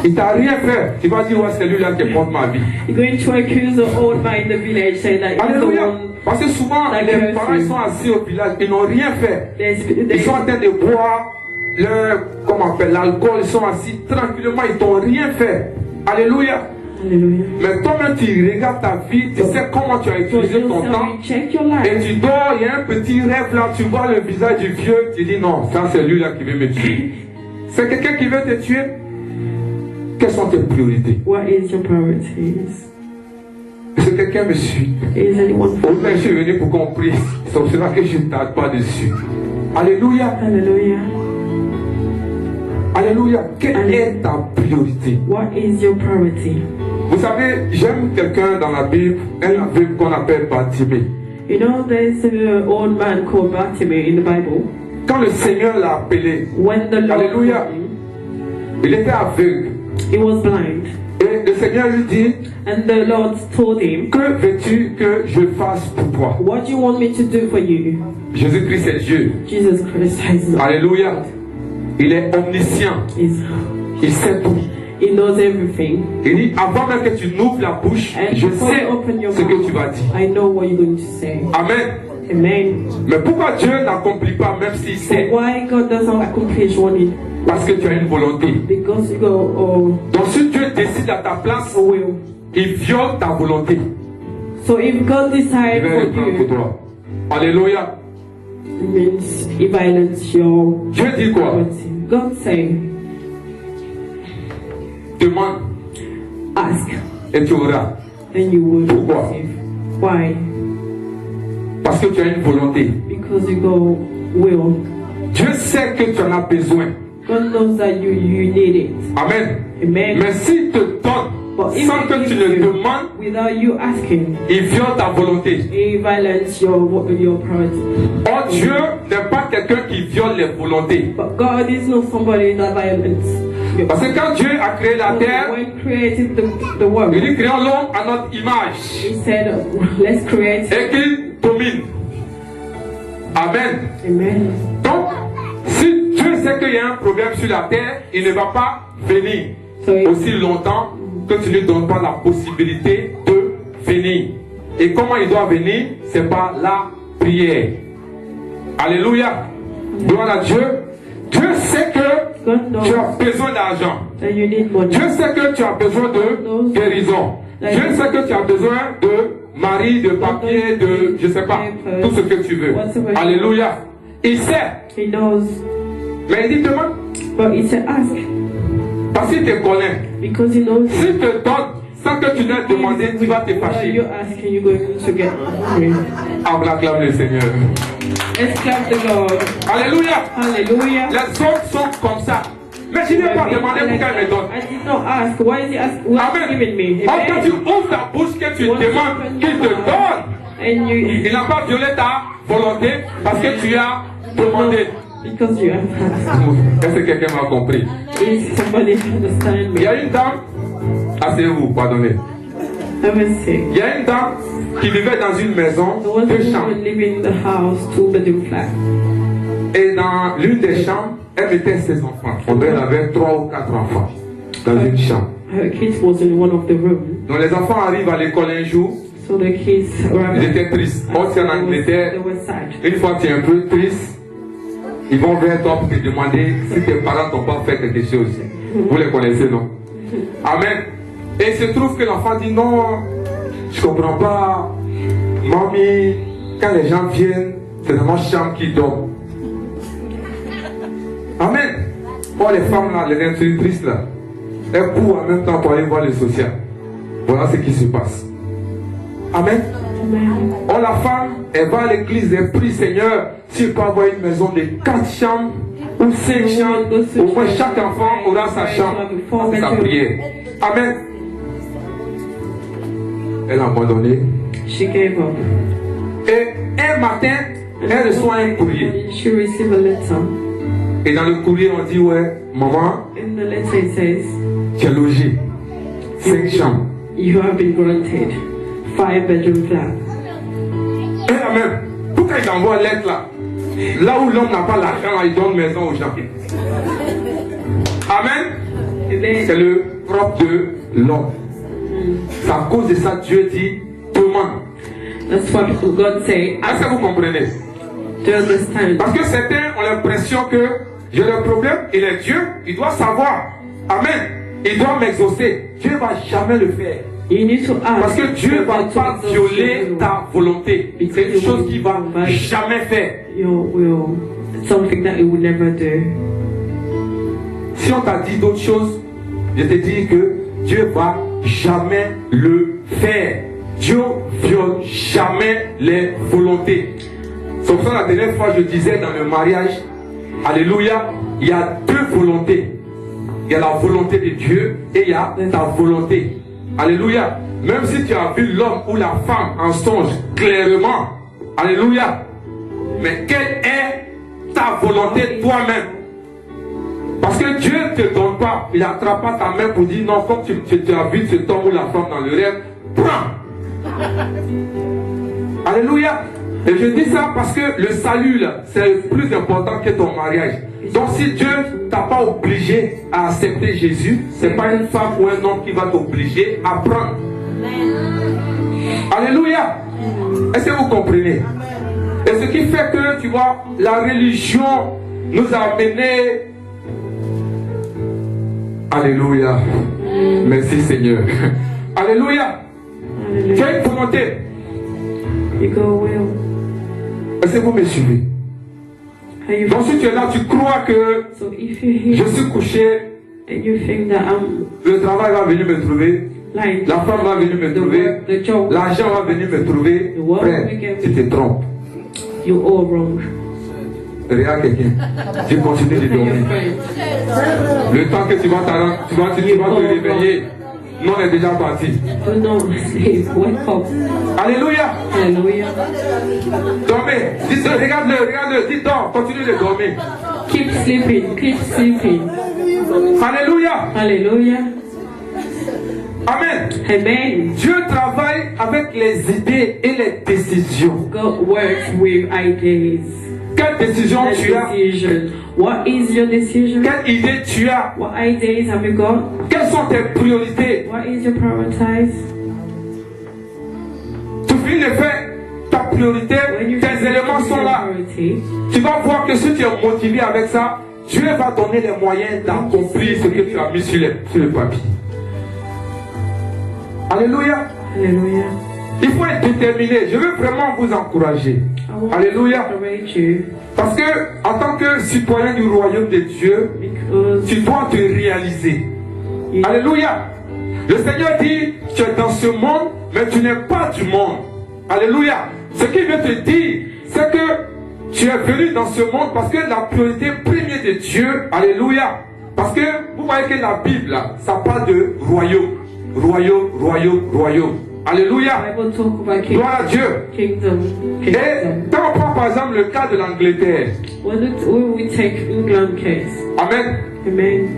Il t'a rien fait. Tu vas dire, ouais, c'est lui là qui porte ma vie. You're going to accuse the old man in the village, saying that he's the Alléluia. one. Parce que souvent, That les curse parents ils you. sont assis au village, ils n'ont rien fait. Ils There's, sont en train de boire leur, comment on appelle, l'alcool. Ils sont assis tranquillement, ils t'ont rien fait. Alléluia. Hallelujah. Mais toi-même, tu regardes ta vie, tu sais comment tu as So utilisé ton temps. you check your Et life. tu dors, il y a un petit rêve là, tu vois le visage du vieux, tu dis non, ça c'est lui là qui veut me tuer. C'est quelqu'un qui veut te tuer. Quelles sont tes priorités? What is your priorities? Est-ce que quelqu'un me suit? Is anyone? Aujourd'hui, je suis venu pour qu'on prie. C'est pour cela que je ne tarde pas dessus. Alléluia. Hallelujah. Alléluia. Quelle est ta priorité? What is your priority? Vous savez, j'aime quelqu'un dans la Bible, un aveugle qu'on appelle Bartimée. You know, there's an old man called Bartimaeus in the Bible. Quand le Seigneur l'a appelé, When the Lord Hallelujah. called him, il était aveugle. he was blind. Et le Seigneur lui dit, And the Lord told him, que veux-tu que je fasse pour toi? what do you want me to do for you? Jésus-Christ est Dieu. Jesus Christ is Lord. Alléluia. Il est omniscient. Il sait tout. He knows everything. Il dit, avant même que tu n'ouvres la bouche, And je before sais you open your ce que tu mouth, vas dire. I know what you're going to say. Amen. Amen. Mais pourquoi Dieu n'accomplit pas même s'il So sait? why God doesn't accomplish what he? Parce que tu as une volonté. Because you go, oh, Donc si Dieu décide à ta place, oh will. il viole ta volonté. So if God Je decides vais for reprendre pour you, toi. Alléluia. it means he violates your Dieu dit quoi? priority. God say, Demande ask, et tu auras. and you will Pourquoi? receive. Why? Parce que tu as une volonté. Because you go, will. Dieu sait que tu en as besoin. God knows that you need it. Amen. Amen. Mais s'il te donne But if sans he que tu gives le you demandes, without you asking, il viole ta volonté. he violates your priority. Or Dieu n'est pas quelqu'un qui viole les volontés. But God is not somebody that violates. Parce que quand Dieu a créé la terre, When he created the world, il dit créons l'homme à notre image he said, let's create. et qu'il domine. Amen. Amen. Donc, si Dieu sait qu'il y a un problème sur la terre, il ne va pas venir So if, aussi longtemps que tu ne lui donnes pas la possibilité de venir. Et comment il doit venir? C'est par la prière. Alléluia. Gloire à Dieu. Dieu sait que God knows tu as besoin d'argent. that you need money. Dieu sait que tu as besoin de guérison. Dieu sait que tu as besoin de mari, de papier, de je sais pas, tout ce que tu veux. Alléluia. Il sait. He knows. Mais il dit demande. But he said ask. Parce qu'il te connaît. Because he knows. S'il te donne sans que tu l'aies demandé, tu vas te Without fâcher. you asking, you're going to get angry. Acclame le Seigneur. Let's clap the Lord. Alléluia. Hallelujah. Les autres sont comme ça. Mais je n'ai pas demandé pour qu'elle me donne. I did not ask. Why is he asking? Why is he giving me? Or quand tu ouvres ta bouche, que tu demandes qu'il te donne, And you, il n'a pas violé ta volonté parce que tu as demandé. because you have asked. Est-ce que quelqu'un m'a compris? Is somebody understand Il me? y a une dame, asseyez-vous, pardonnez. Let me see. Il y a une dame qui vivait dans une maison There was de a chambre. woman living in the house, 2-bedroom flat. Et dans l'une des chambres, elle mettait ses enfants. On dirait qu'elle avait 3 ou 4 enfants dans une chambre. Her kids was in one of the rooms. Donc les enfants arrivent à l'école un jour, So the kids ils étaient tristes. Aussi en Angleterre, they were sad. une fois que tu es un peu triste, ils vont vers toi pour te demander si tes parents t'ont pas fait quelque chose. Vous les connaissez, non? Amen. Et il se trouve que l'enfant dit non, je comprends pas. Mamie, quand les gens viennent, c'est dans ma chambre qu'ils dorment. Amen. Oh, les femmes là, les institutrices là, elles courent en même temps pour aller voir le social. Voilà ce qui se passe. Amen. Amen. Oh, la femme, elle va à l'église et prie, Seigneur, si elle peut avoir une maison de 4 chambres ou 5 chambres, au moins chaque enfant aura sa chambre, sa prière. Amen. Elle a abandonné. She gave up. Et un matin, elle reçoit un courrier. And she received a letter. Et dans le courrier, on dit, ouais, maman, In the letter it says, tu es logé. 5 chambres. you have been granted 5-bedroom flat. Et la même, pourquoi il envoie une lettre là? Là où l'homme n'a pas l'argent, il donne maison aux gens. Amen. And then, C'est le propre de l'homme. C'est à cause de ça Dieu dit demande. that's what God say. Est-ce que vous comprenez? To understand. Parce que certains ont l'impression que j'ai le problème, il est Dieu, il doit savoir. Amen. Il doit m'exaucer. Dieu ne va jamais le faire. You need to ask. Parce que Dieu ne va God to pas exalt violer you. ta volonté. C'est une chose qu'il ne va jamais faire. Your will. Something that He would never do. Si on t'a dit d'autres choses, je te dis que Dieu va jamais le faire. Dieu viole jamais les volontés. C'est pour ça la dernière fois je disais dans le mariage, alléluia, il y a 2 volontés. Il y a la volonté de Dieu et il y a ta volonté. Alléluia. Même si tu as vu l'homme ou la femme en songe clairement, alléluia. Mais quelle est ta volonté toi-même? Parce que Dieu ne te donne pas, il n'attrape pas ta main pour dire non, comme tu as vu cet homme ou la femme dans le rêve, prends. Alléluia. Et je dis ça parce que le salut, là, c'est plus important que ton mariage. Donc si Dieu ne t'a pas obligé à accepter Jésus, ce n'est pas une femme ou un homme qui va t'obliger à prendre. Alléluia. Est-ce que vous comprenez? Et ce qui fait que, tu vois, la religion nous a amenés. Alléluia. Merci Seigneur. Alléluia. Tu as une volonté. You go will. Est-ce que vous me suivez? Are you- Donc si tu es là, tu crois que So if you're je here suis couché, and you think that I'm le travail va venir me trouver, lying, la femme va venir me the trouver, work, the job, l'argent va venir me trouver, frère, tu te trompes. you're all wrong. Regarde quelqu'un. Tu continues de And your dormir. friend, Le temps que tu vas te réveiller, nous on est déjà parti. do not sleep, wake up. Alléluia. Hallelujah. Dormez. Regarde-le, dis donc, continue de dormir. Keep sleeping, keep sleeping. Alléluia. Hallelujah. Amen. Amen. Dieu travaille avec les idées et les décisions. God works with ideas. Quelle décision The tu as? decision. What is your decision? Quelle idée tu as? What ideas have you got? Quelles sont tes priorités? What is your prioritize? Tu finis de faire ta priorité, When you tes éléments sont là. priority, Tu vas voir que si tu es motivé avec ça, Dieu va donner les moyens d'accomplir ce que tu as mis sur le papier. Alléluia. hallelujah. Il faut être déterminé. Je veux vraiment vous encourager. I want Alléluia. to encourage you Parce que en tant que citoyen du royaume de Dieu, because tu dois te réaliser. you, Alléluia. Le Seigneur dit, tu es dans ce monde, mais tu n'es pas du monde. Alléluia. Ce qu'il veut te dire, c'est que tu es venu dans ce monde parce que la priorité première de Dieu, alléluia. Parce que vous voyez que la Bible, ça parle de royaume. Royaume, royaume, royaume. Alléluia. Bible talk about Gloire à Dieu. kingdom. Et quand on prend par exemple le cas de l'Angleterre. When we take England case, Amen. amen.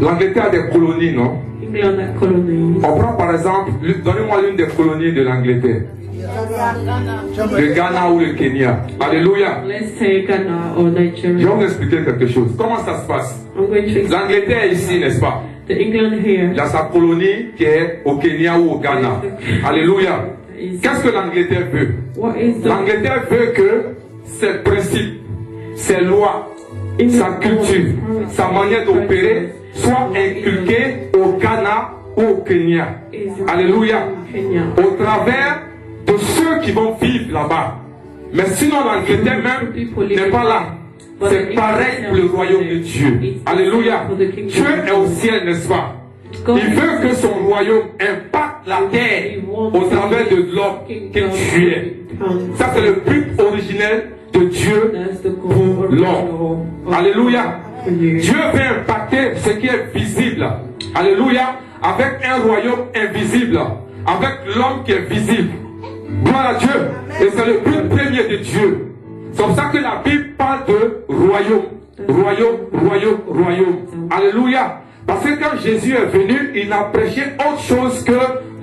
L'Angleterre a des colonies, non? England a colonies. On prend par exemple, donnez-moi l'une des colonies de l'Angleterre. Le Ghana ou le Kenya. Alléluia. Let's say Ghana or Je vais Nigeria. vous expliquer quelque chose. Comment ça se passe? I'm going to explain. L'Angleterre est ici, n'est-ce pas? The England here. Il a sa colonie qui est au Kenya ou au Ghana. Alléluia. Qu'est-ce que l'Angleterre veut? What is the L'Angleterre veut que ses principes, ses lois, sa culture, sa manière d'opérer soient inculquées au Ghana ou au Kenya. Alléluia. Kenya? Au travers de ceux qui vont vivre là-bas. Mais sinon l'Angleterre même n'est pas là. C'est pareil pour le royaume de Dieu. Alléluia. Dieu est au ciel, n'est-ce pas? Il veut que son royaume impacte la terre au travers de l'homme que tu es. Ça c'est le but originel de Dieu pour l'homme. Alléluia. Dieu veut impacter ce qui est visible. Alléluia. Avec un royaume invisible. Avec l'homme qui est visible. Gloire à Dieu. Et c'est le but premier de Dieu. C'est pour ça que la Bible parle de royaume. Royaume, royaume, royaume. Alléluia. Parce que quand Jésus est venu, il n'a prêché autre chose que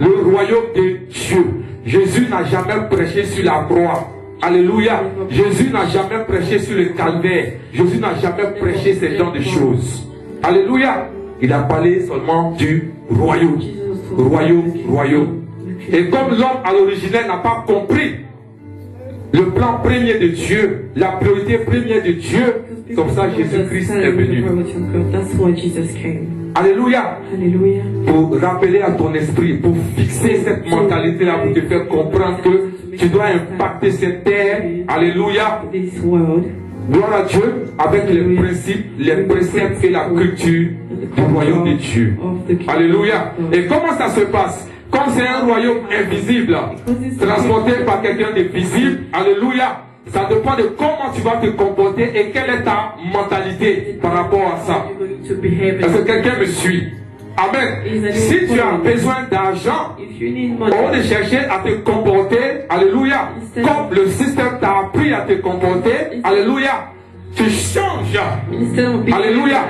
le royaume de Dieu. Jésus n'a jamais prêché sur la croix. Alléluia. Jésus n'a jamais prêché sur le calvaire. Jésus n'a jamais prêché ce genre de choses. Alléluia. Il a parlé seulement du royaume. Royaume, royaume. Et comme l'homme à l'originel n'a pas compris le plan premier de Dieu, la priorité première de Dieu, comme ça Jésus-Christ est venu. That's why Jesus came. Alléluia. Hallelujah. Pour rappeler à ton esprit, pour fixer cette mentalité-là, pour te faire comprendre que tu dois impacter cette terre. Alléluia. This world. Gloire à Dieu avec les principes, les préceptes et la culture du royaume de Dieu. Alléluia. Et comment ça se passe? Comme c'est un royaume invisible, transporté par quelqu'un de visible, alléluia, ça dépend de comment tu vas te comporter et quelle est ta mentalité par rapport à ça. Est-ce que quelqu'un me suit? Amen. Si tu as besoin d'argent, au lieu de chercher à te comporter, alléluia, comme le système t'a appris à te comporter, alléluia, tu changes. Alléluia.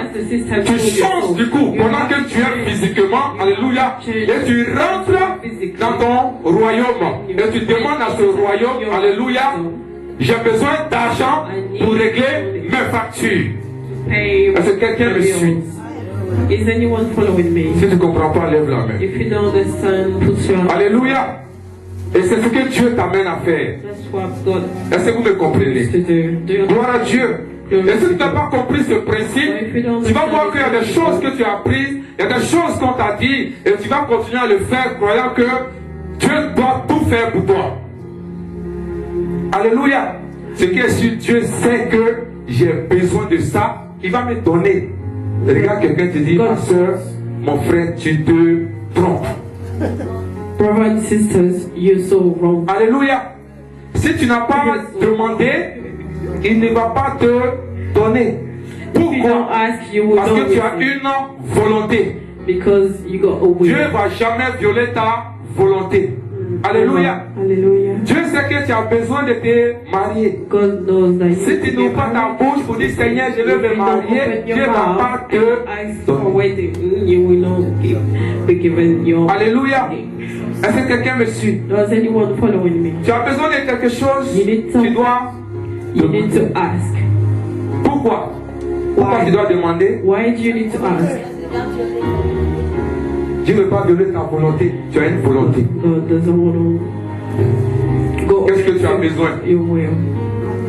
Tu changes du coup pendant que tu es physiquement. Alléluia. Et tu rentres dans ton royaume. Et tu demandes à ce royaume. Alléluia. J'ai besoin d'argent pour régler mes factures. Est-ce que quelqu'un me suit? Is anyone following me? Si tu ne comprends pas, lève la main. If you don't understand, put your hand. Alléluia. Et c'est ce que Dieu t'amène à faire. That's what God Est-ce que vous me comprenez? to do. Do you Gloire à Dieu. Et si tu n'as pas compris ce principe, tu vas voir qu'il y a des choses que tu as apprises, il y a des choses qu'on t'a dit, et tu vas continuer à le faire, croyant que Dieu doit tout faire pour toi. Alléluia. Ce qui est sûr, Dieu sait que j'ai besoin de ça, il va me donner. Regarde quelqu'un te dit, ma soeur, mon frère, tu te trompes. Brothers and sisters, you're so wrong. Alléluia. Si tu n'as pas demandé, il ne va pas te donner. If you don't Pourquoi? ask, you will Parce que not tu as receive. une volonté. Because you got a will. Dieu ne va jamais violer ta volonté. Alléluia. Hallelujah. Dieu sait que tu as besoin de te marier. God knows that Si tu n'ouvres pas ta bouche pour dire Seigneur, je veux me marier, Dieu ne va pas te ask for donner. wedding, you will not be given your. Alléluia. Est-ce que quelqu'un me suit? Does anyone following me? Tu as besoin de quelque chose, You need tu dois You need demander. to ask. Pourquoi? Pourquoi Why? tu dois demander? Why do you need to ask? Dieu ne veut pas violer ta volonté. Tu as une volonté. God doesn't want to go. Qu'est-ce que tu as besoin Your will.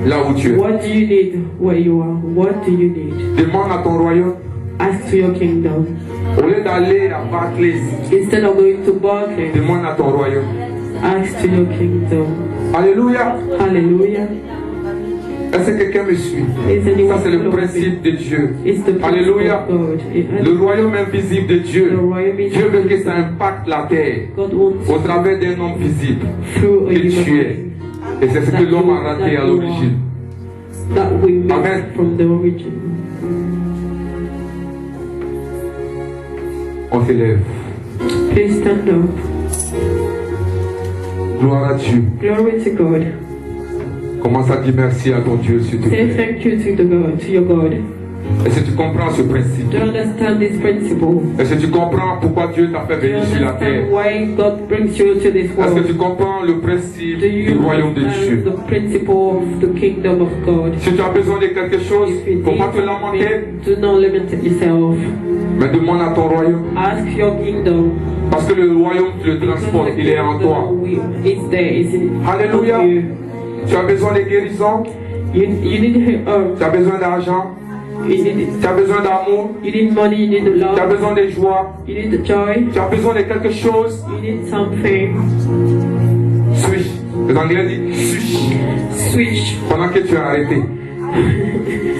là où tu es? What do you need where you are? What do you need? Demande à ton royaume. Ask to your kingdom. Au lieu d'aller à Barclays, Instead of going to Barclays, demande à ton royaume. ask to your kingdom. Alléluia. Hallelujah. Est-ce que quelqu'un me suit? Is anyone Ça, c'est le following principe me? de Dieu. It's the principle Alléluia. of God. Le royaume invisible de Dieu. The royaume is Dieu veut que ça impacte la terre God wants au travers d'un homme visible through a que human tu es. being. Et c'est ce que that l'homme a you- raté that à you l'origine. are, that we missed Amen. from the origin. On s'élève. Please stand up. Gloire à Dieu. Glory to God. Commence à dire merci à ton Dieu, s'il te Say plaît. thank you to the God, to your God. Est-ce que tu comprends ce principe? Do you understand this principle? Est-ce que tu comprends pourquoi Dieu t'a fait Do you venir sur la terre? understand why God brings you to this Est-ce que world? tu comprends le principe Do du you royaume de understand Dieu? the principle of the kingdom of God? Si tu as besoin de quelque chose, If you il ne faut pas te need lamenter, something, do not limit yourself. mais demande à ton royaume. Ask your kingdom. Parce que le royaume, tu le transportes, il est en toi. It's there, it's in Alléluia. you. Tu as besoin de guérison, You need tu as besoin d'argent, you need tu as besoin d'amour, money, you need tu as love, besoin de joie, you need joy, tu as besoin de quelque chose. you need something. Switch. Les Anglais disent switch. Switch. Pendant que tu es arrêté.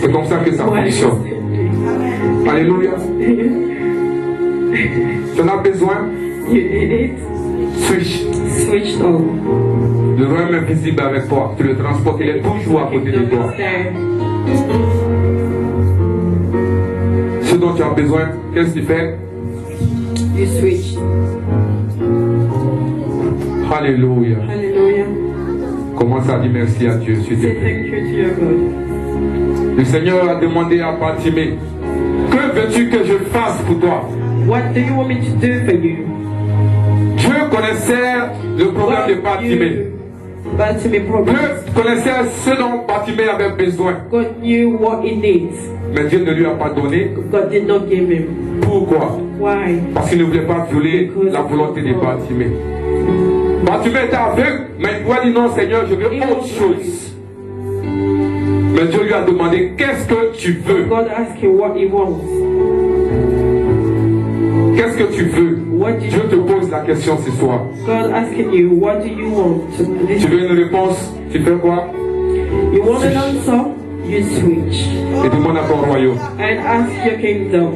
C'est comme ça que ça fonctionne. Alléluia. Tu en as besoin. You need it. Switch. Switch on. Le royaume est visible avec toi. Tu le transportes. Il est toujours à côté de Kingdom toi. is there. Ce dont tu as besoin, qu'est-ce que tu fais? You switch. Alléluia. Hallelujah. Commence à dire merci à Dieu, s'il te Say plaît. thank you to your God. Le Seigneur a demandé à Bartimée, que veux-tu que je fasse pour toi? What do you want me to do for you? Dieu connaissait le problème de Bartimée. Bartimée problem. Dieu connaissait ce dont Bartimée avait besoin. God knew what he needs. Mais Dieu ne lui a pas donné. God did not give him. Pourquoi? Why? Parce qu'il ne voulait pas violer la volonté de Bartimée. Bartimée était aveugle, mais il doit dire non Seigneur, je veux autre chose. Mais Dieu lui a demandé, qu'est-ce que tu veux? God asked him what he wants. Qu'est-ce que tu veux? What do Dieu you te pose la question ce soir. God asking you, what do you want? Tu veux une réponse? Tu fais quoi? You want an answer? You switch. Et demande à ton royaume. And ask your kingdom.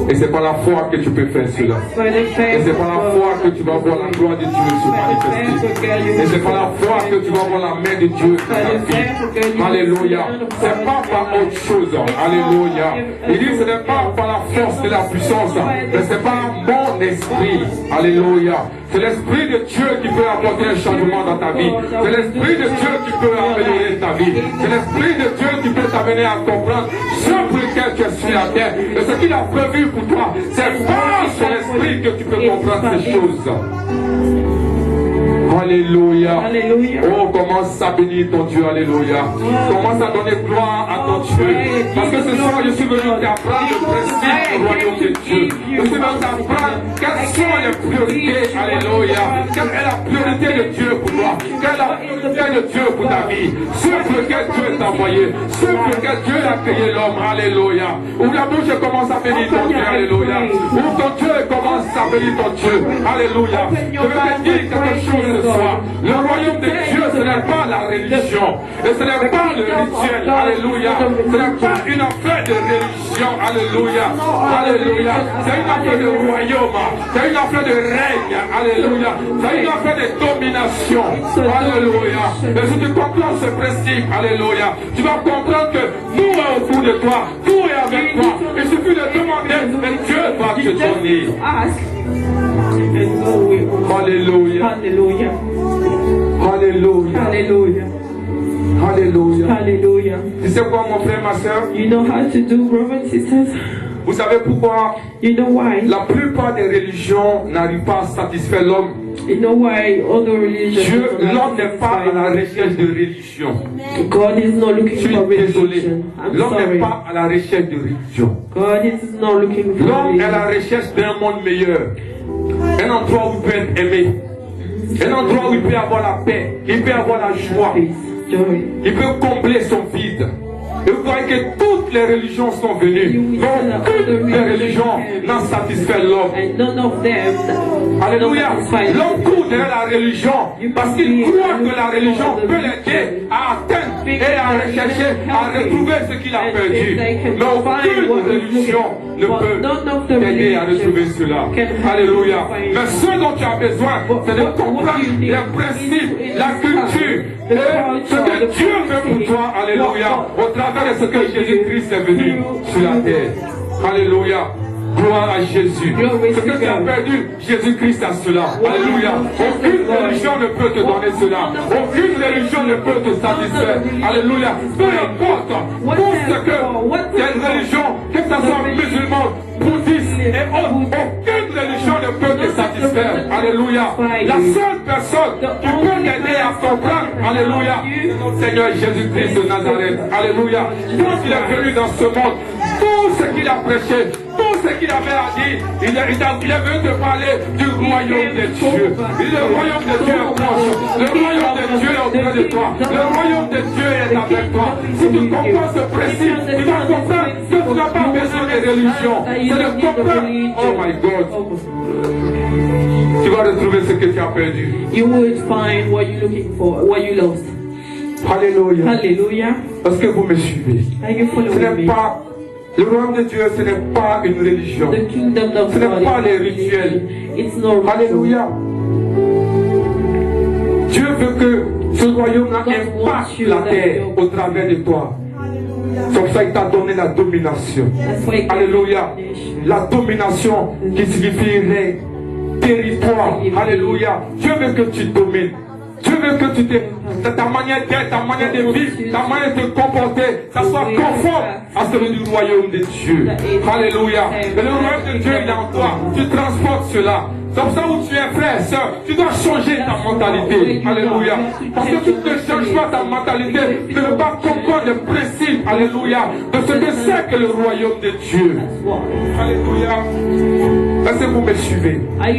Et c'est par la foi que tu peux faire cela. For the Et faith c'est par la foi que tu vas voir la gloire de Dieu se manifester. Et c'est par la foi que tu vas voir la main de Dieu dans ta vie. Alléluia. C'est pas par autre chose. Alléluia. Il dit ce n'est pas par la force de la puissance, mais c'est par mon esprit. Alléluia. C'est l'esprit de Dieu qui peut apporter un changement dans ta vie. C'est l'esprit de Dieu qui peut améliorer ta vie. C'est l'esprit de Dieu qui peut t'amener à comprendre ce pour lequel tu es sur la terre. Et ce qu'il a prévu pour toi, c'est par son esprit que tu peux comprendre ces choses. Alléluia. Alléluia. Oh, commence à bénir ton Dieu. Alléluia. Commence à donner gloire à ton Dieu. Parce que ce soir, je suis venu t'apprendre le principe du royaume de Dieu. Je suis venu t'apprendre quelles sont les priorités. Alléluia. Quelle est la priorité de Dieu pour toi? Quelle est la priorité de Dieu pour ta vie? Ce pour lequel Dieu t'a envoyé. Ce pour lequel Dieu a créé l'homme. Alléluia. Ouvre la bouche et commence à bénir ton Dieu. Alléluia. Ouvre ton Dieu et commence à bénir ton Dieu. Alléluia. Je veux te dire quelque chose ce soir. Le royaume de Dieu, ce n'est pas la religion. Et ce n'est pas le rituel. Alléluia. Ce n'est pas une affaire de religion. Alléluia. Alléluia. C'est une affaire de royaume. C'est une affaire de règne. Alléluia. C'est une affaire de domination. Alléluia. Et si tu comprends ce principe, alléluia, tu vas comprendre que tout est autour de toi. Tout est avec toi. Il suffit de demander, mais Dieu va te donner. Ask. And go with Alléluia. Hallelujah. Alléluia. Hallelujah. Alléluia. Hallelujah. Tu sais quoi, mon frère, ma soeur? You know how to do, brothers and sisters? Vous savez pourquoi You know why? la plupart des religions n'arrivent pas à satisfaire l'homme? You know why all the religions Dieu, are l'homme n'est pas à la recherche de religion. God is not Je looking suis for désolé. religion. I'm L'homme n'est sorry. pas à la recherche de religion. God is not looking for L'homme est à la religion. recherche d'un monde meilleur. Un endroit où il peut être aimé. Un endroit où il peut avoir la paix. Il peut avoir la joie. Peace, joy. Il peut combler son vide. Et vous voyez que toutes les religions sont venues. Mais aucune des religions n'a satisfait l'homme. And none of them Alléluia. not satisfied. L'homme court derrière la religion parce qu'il croit que la religion peut l'aider à atteindre et à rechercher, à retrouver ce qu'il a perdu. Mais aucune religion ne peut t'aider à retrouver cela. Alléluia. Mais ce dont tu as besoin, c'est de comprendre les principes, la culture, et ce que Dieu veut pour toi. Alléluia. Au travers de ce que Jésus-Christ est venu sur la terre. Alléluia. Gloire à Jésus. Ce que tu as perdu, Jésus-Christ a cela. Alléluia. Aucune religion ne peut te donner cela. Aucune religion ne peut te satisfaire. Alléluia. Peu importe tout ce que telle religion, que ce soit musulman, bouddhiste et autres, aucune religion ne peut te satisfaire. Alléluia. La seule personne qui peut t'aider à comprendre, alléluia, c'est notre Seigneur Jésus-Christ de Nazareth. Alléluia. Quand il est venu dans ce monde, tout ce qu'il a prêché, tout ce qu'il avait à dire, il est venu te parler du royaume des dieux. Le royaume des dieux est proche. Le royaume des dieux est auprès de toi. Le royaume des dieux est avec toi. Si tu comprends ce principe, tu vas comprendre que tu n'as pas besoin de religion. C'est de comprendre. Oh my God. Tu vas retrouver ce que tu as perdu. You would find what you're looking for, what you lost. Alléluia. Hallelujah. Est-ce que vous me suivez? Are you Ce following n'est me? pas le royaume de Dieu, ce n'est pas une religion. The kingdom of Ce n'est God pas is les not rituels. religion. It's no ritual. Alléluia. Dieu veut que ce royaume impacte la terre au travers de toi. C'est pour ça qu'il t'a donné la domination. That's why God Alléluia. La domination qui signifierait territoire. Alléluia. Dieu veut que tu domines. Dieu veut que tu te, ta manière d'être, ta manière de vivre, ta manière de te comporter, ça soit conforme à celui du royaume de Dieu. Alléluia. Et le royaume de Dieu, il est en toi. Tu transportes cela. C'est pour ça où tu es frère, sœur, tu dois changer ta mentalité. Alléluia. Parce que tu ne changes pas ta mentalité, tu ne veux pas comprendre les principes, alléluia, de ce que c'est que le royaume de Dieu. Alléluia. Est-ce que vous me suivez? Are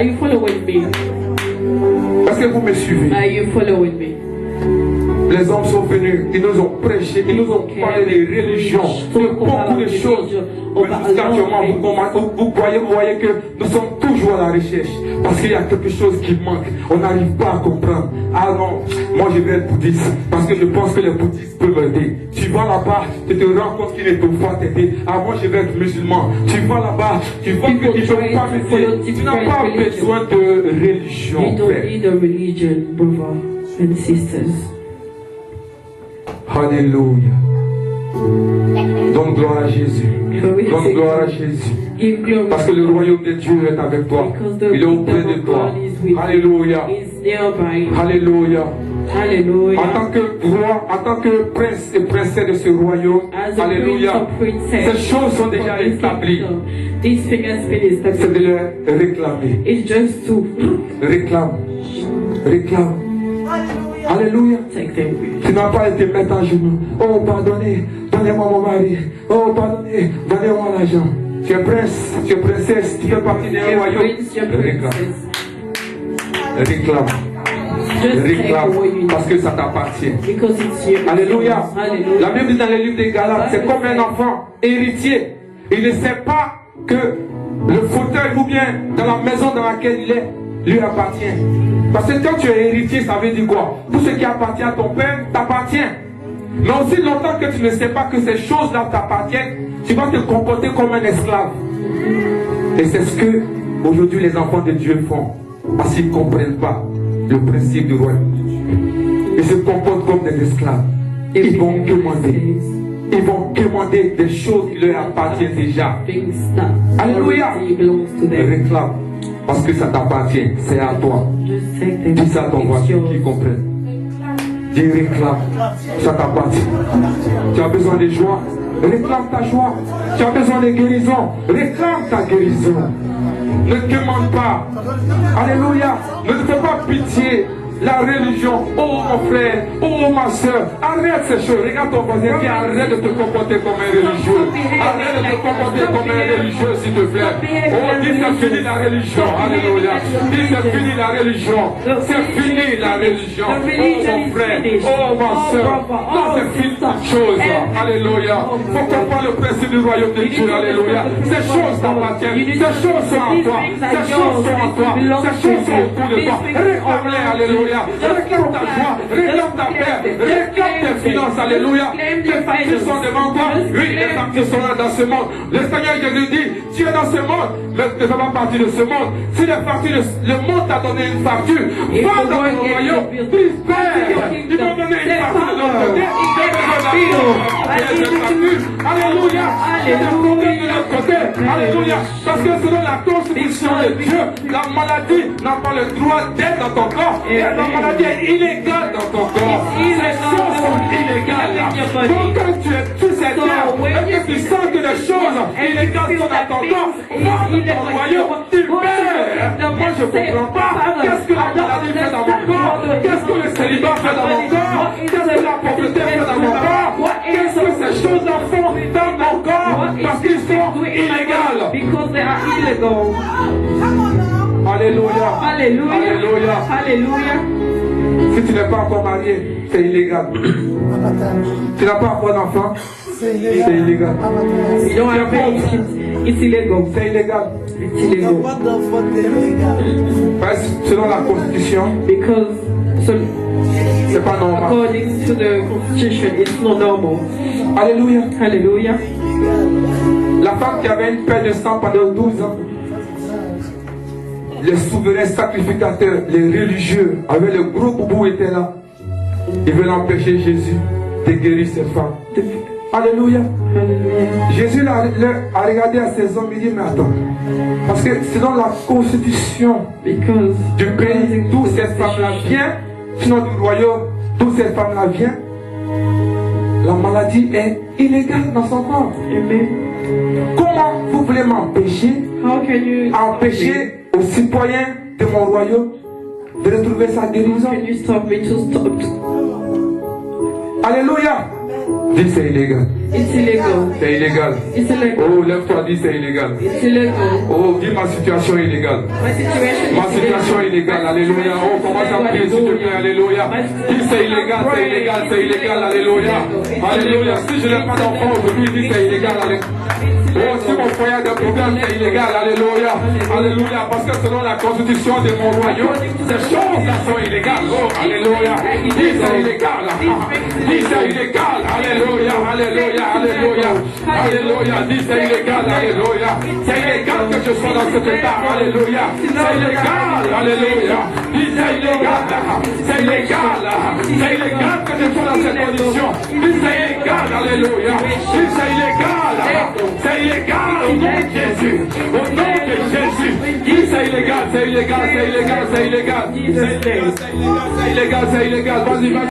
you following me? Est-ce que vous me suivez? Are you following me? Les hommes sont venus, ils nous ont prêché, ils nous ont parlé des religions, de beaucoup de choses. Mais jusqu'actuellement, vous voyez que nous sommes toujours à la recherche. Parce qu'il y a quelque chose qui manque. On n'arrive pas à comprendre. Ah non, moi je vais être bouddhiste. Parce que je pense que les bouddhistes peuvent m'aider. Tu vas là-bas, tu te rends compte qu'ils ne peuvent pas t'aider. Ah moi je vais être musulman. Tu vas là-bas, tu vois qu'ils ne peuvent pas m'aider. Tu n'as pas besoin de religion. You don't need a religion, brother and sisters. Alléluia. Donne gloire à Jésus. Donne gloire à Jésus. Give glory. Parce que le royaume de Dieu est avec toi. Because the Il est auprès kingdom de of toi. God is with Alléluia. you. Is nearby. Alléluia. Hallelujah. En tant que roi, en tant que prince et princesse de ce royaume, As a alléluia, prince or princess, ces choses sont déjà of this établies. kingdom, these things has been C'est de established. les réclamer. It's just to Réclame. Réclame. Alléluia. take them with. Tu n'as pas été mettre à genoux. Oh, pardonnez, donnez-moi mon mari. Oh, pardonnez, donnez-moi l'argent. Tu es prince, tu es princesse, tu fais partie d'un Your royaume. prince, your Réclame. princess. Réclame. Just take Réclame. what you Parce que ça t'appartient. because it's your. Alléluia. Hallelujah. La Bible dit dans le livre des Galates, c'est comme un enfant héritier. Il ne sait pas que le fauteuil ou bien dans la maison dans laquelle il est, lui appartient. Parce que quand tu es héritier, ça veut dire quoi? Tout ce qui appartient à ton père t'appartient. Mais aussi longtemps que tu ne sais pas que ces choses-là t'appartiennent, tu vas te comporter comme un esclave. Et c'est ce que aujourd'hui les enfants de Dieu font. Parce qu'ils ne comprennent pas le principe du royaume de Dieu. Ils se comportent comme des esclaves. Ils vont demander. Ils vont demander des choses qui leur appartiennent déjà. Things that Alléluia. already belongs to them. Réclame. Parce que ça t'appartient. C'est à toi. Just take them. Dis ça à ton It's voisin yours. qui comprenne. Dis réclame. Ça t'appartient. Tu as besoin de joie. Réclame ta joie. Tu as besoin de guérison. Réclame ta guérison. Ne demande pas. Alléluia. Ne te fais pas pitié. La religion, oh mon frère, oh ma soeur, arrête ces choses. Regarde ton voisin qui arrête de te comporter comme un religieux. Arrête de te comporter comme un religieux, s'il te plaît. Oh, dis c'est fini la religion. Alléluia. Dis c'est fini la religion. C'est fini la religion. Oh mon frère, oh ma soeur. Non, c'est fini toute chose. Alléluia. Faut comprendre le principe du royaume de Dieu. Alléluia. Ces choses t'appartiennent. Ces choses sont en toi. Ces choses sont en toi. Ces choses sont autour de toi. Réclame-les. Alléluia. Alléluia. Réclame ta joie, réclame ta paix, réclame tes finances. Alléluia. Les factures sont devant toi. Oui, les factures sont là dans ce monde. Le Seigneur Jésus dit, tu es dans ce monde, mais tu ne fais pas partie de ce monde. Si le monde t'a donné une facture, va dans ton royaume, puis Père, ils m'ont donné une facture de l'autre côté. Alléluia. De l'autre côté. Alléluia. Parce que selon la constitution de Dieu, la maladie n'a pas le droit d'être dans ton corps. Et la maladie est illégale dans ton corps. Les choses sont illégales. Donc quand tu sais bien, et que tu sens que les choses illégales sont dans ton corps, va dans ton royaume, tu perds. Moi je ne comprends pas. Qu'est-ce que la maladie fait dans mon corps? Qu'est-ce que le célibat fait dans mon corps? Qu'est-ce que la pauvreté fait dans mon corps? Qu'est-ce que ces choses-là font dans mon corps? Parce qu'ils sont illégales. Because they are illegal. Alléluia. Alléluia. Alléluia. Alléluia. Si tu n'es pas encore marié, c'est illégal. Tu n'as pas encore d'enfant, c'est illégal. You don't have kids, it's illegal. C'est illégal. It's illegal. Parce que selon la constitution, Because c'est pas normal. according to the constitution, it's not normal. Alléluia. Hallelujah. La femme qui avait une paix de sang pendant 12 ans, les souverains sacrificateurs, les religieux, avec le gros boubou étaient là. Ils veulent empêcher Jésus de guérir ces femmes. Alléluia. Hallelujah. Jésus a regardé à ces hommes et dit, mais attends, parce que selon la constitution Because du pays d'où cette femme-là vient, sinon du royaume d'où cette femme-là vient, la maladie est illégale dans son corps. Amen. Comment vous voulez m'empêcher, How can you empêcher aux citoyens de mon royaume de retrouver sa guérison? Can you stop me to stop? Alléluia. Dis c'est illégal. It's illegal. C'est illégal. It's illegal. Oh, lève-toi, dis c'est illégal. It's illegal. Oh, dis ma situation est illégale. My situation Ma is situation est illegal. illégale. Alléluia. Oh, commence à prier s'il te plaît. Alléluia. Dis c'est illégal, c'est illégal, c'est illégal. Alléluia. Alléluia. Si je n'ai pas d'enfant aujourd'hui, dis c'est illégal. Oh, si mon foyer a des problèmes, c'est illégal. Alléluia. Alléluia. Parce que selon la constitution de mon royaume, ces choses-là sont illégales. Oh, alléluia. Dis c'est illégal. Dis c'est illégal. Alléluia. Alléluia. Alléluia. Alléluia. Dis c'est illégal. Alléluia. C'est illégal que je sois dans cet état. Alléluia. C'est illégal. Alléluia. Dis c'est illégal. C'est illégal. C'est illégal que je sois dans cette condition. Dis c'est illégal. Alléluia. Dis c'est illégal. C'est illégal au nom de Jésus. Au nom de Jésus. Dis c'est illégal. C'est illégal. C'est illégal. C'est illégal. C'est illégal. C'est illégal. C'est illégal. Vas-y, vas-y.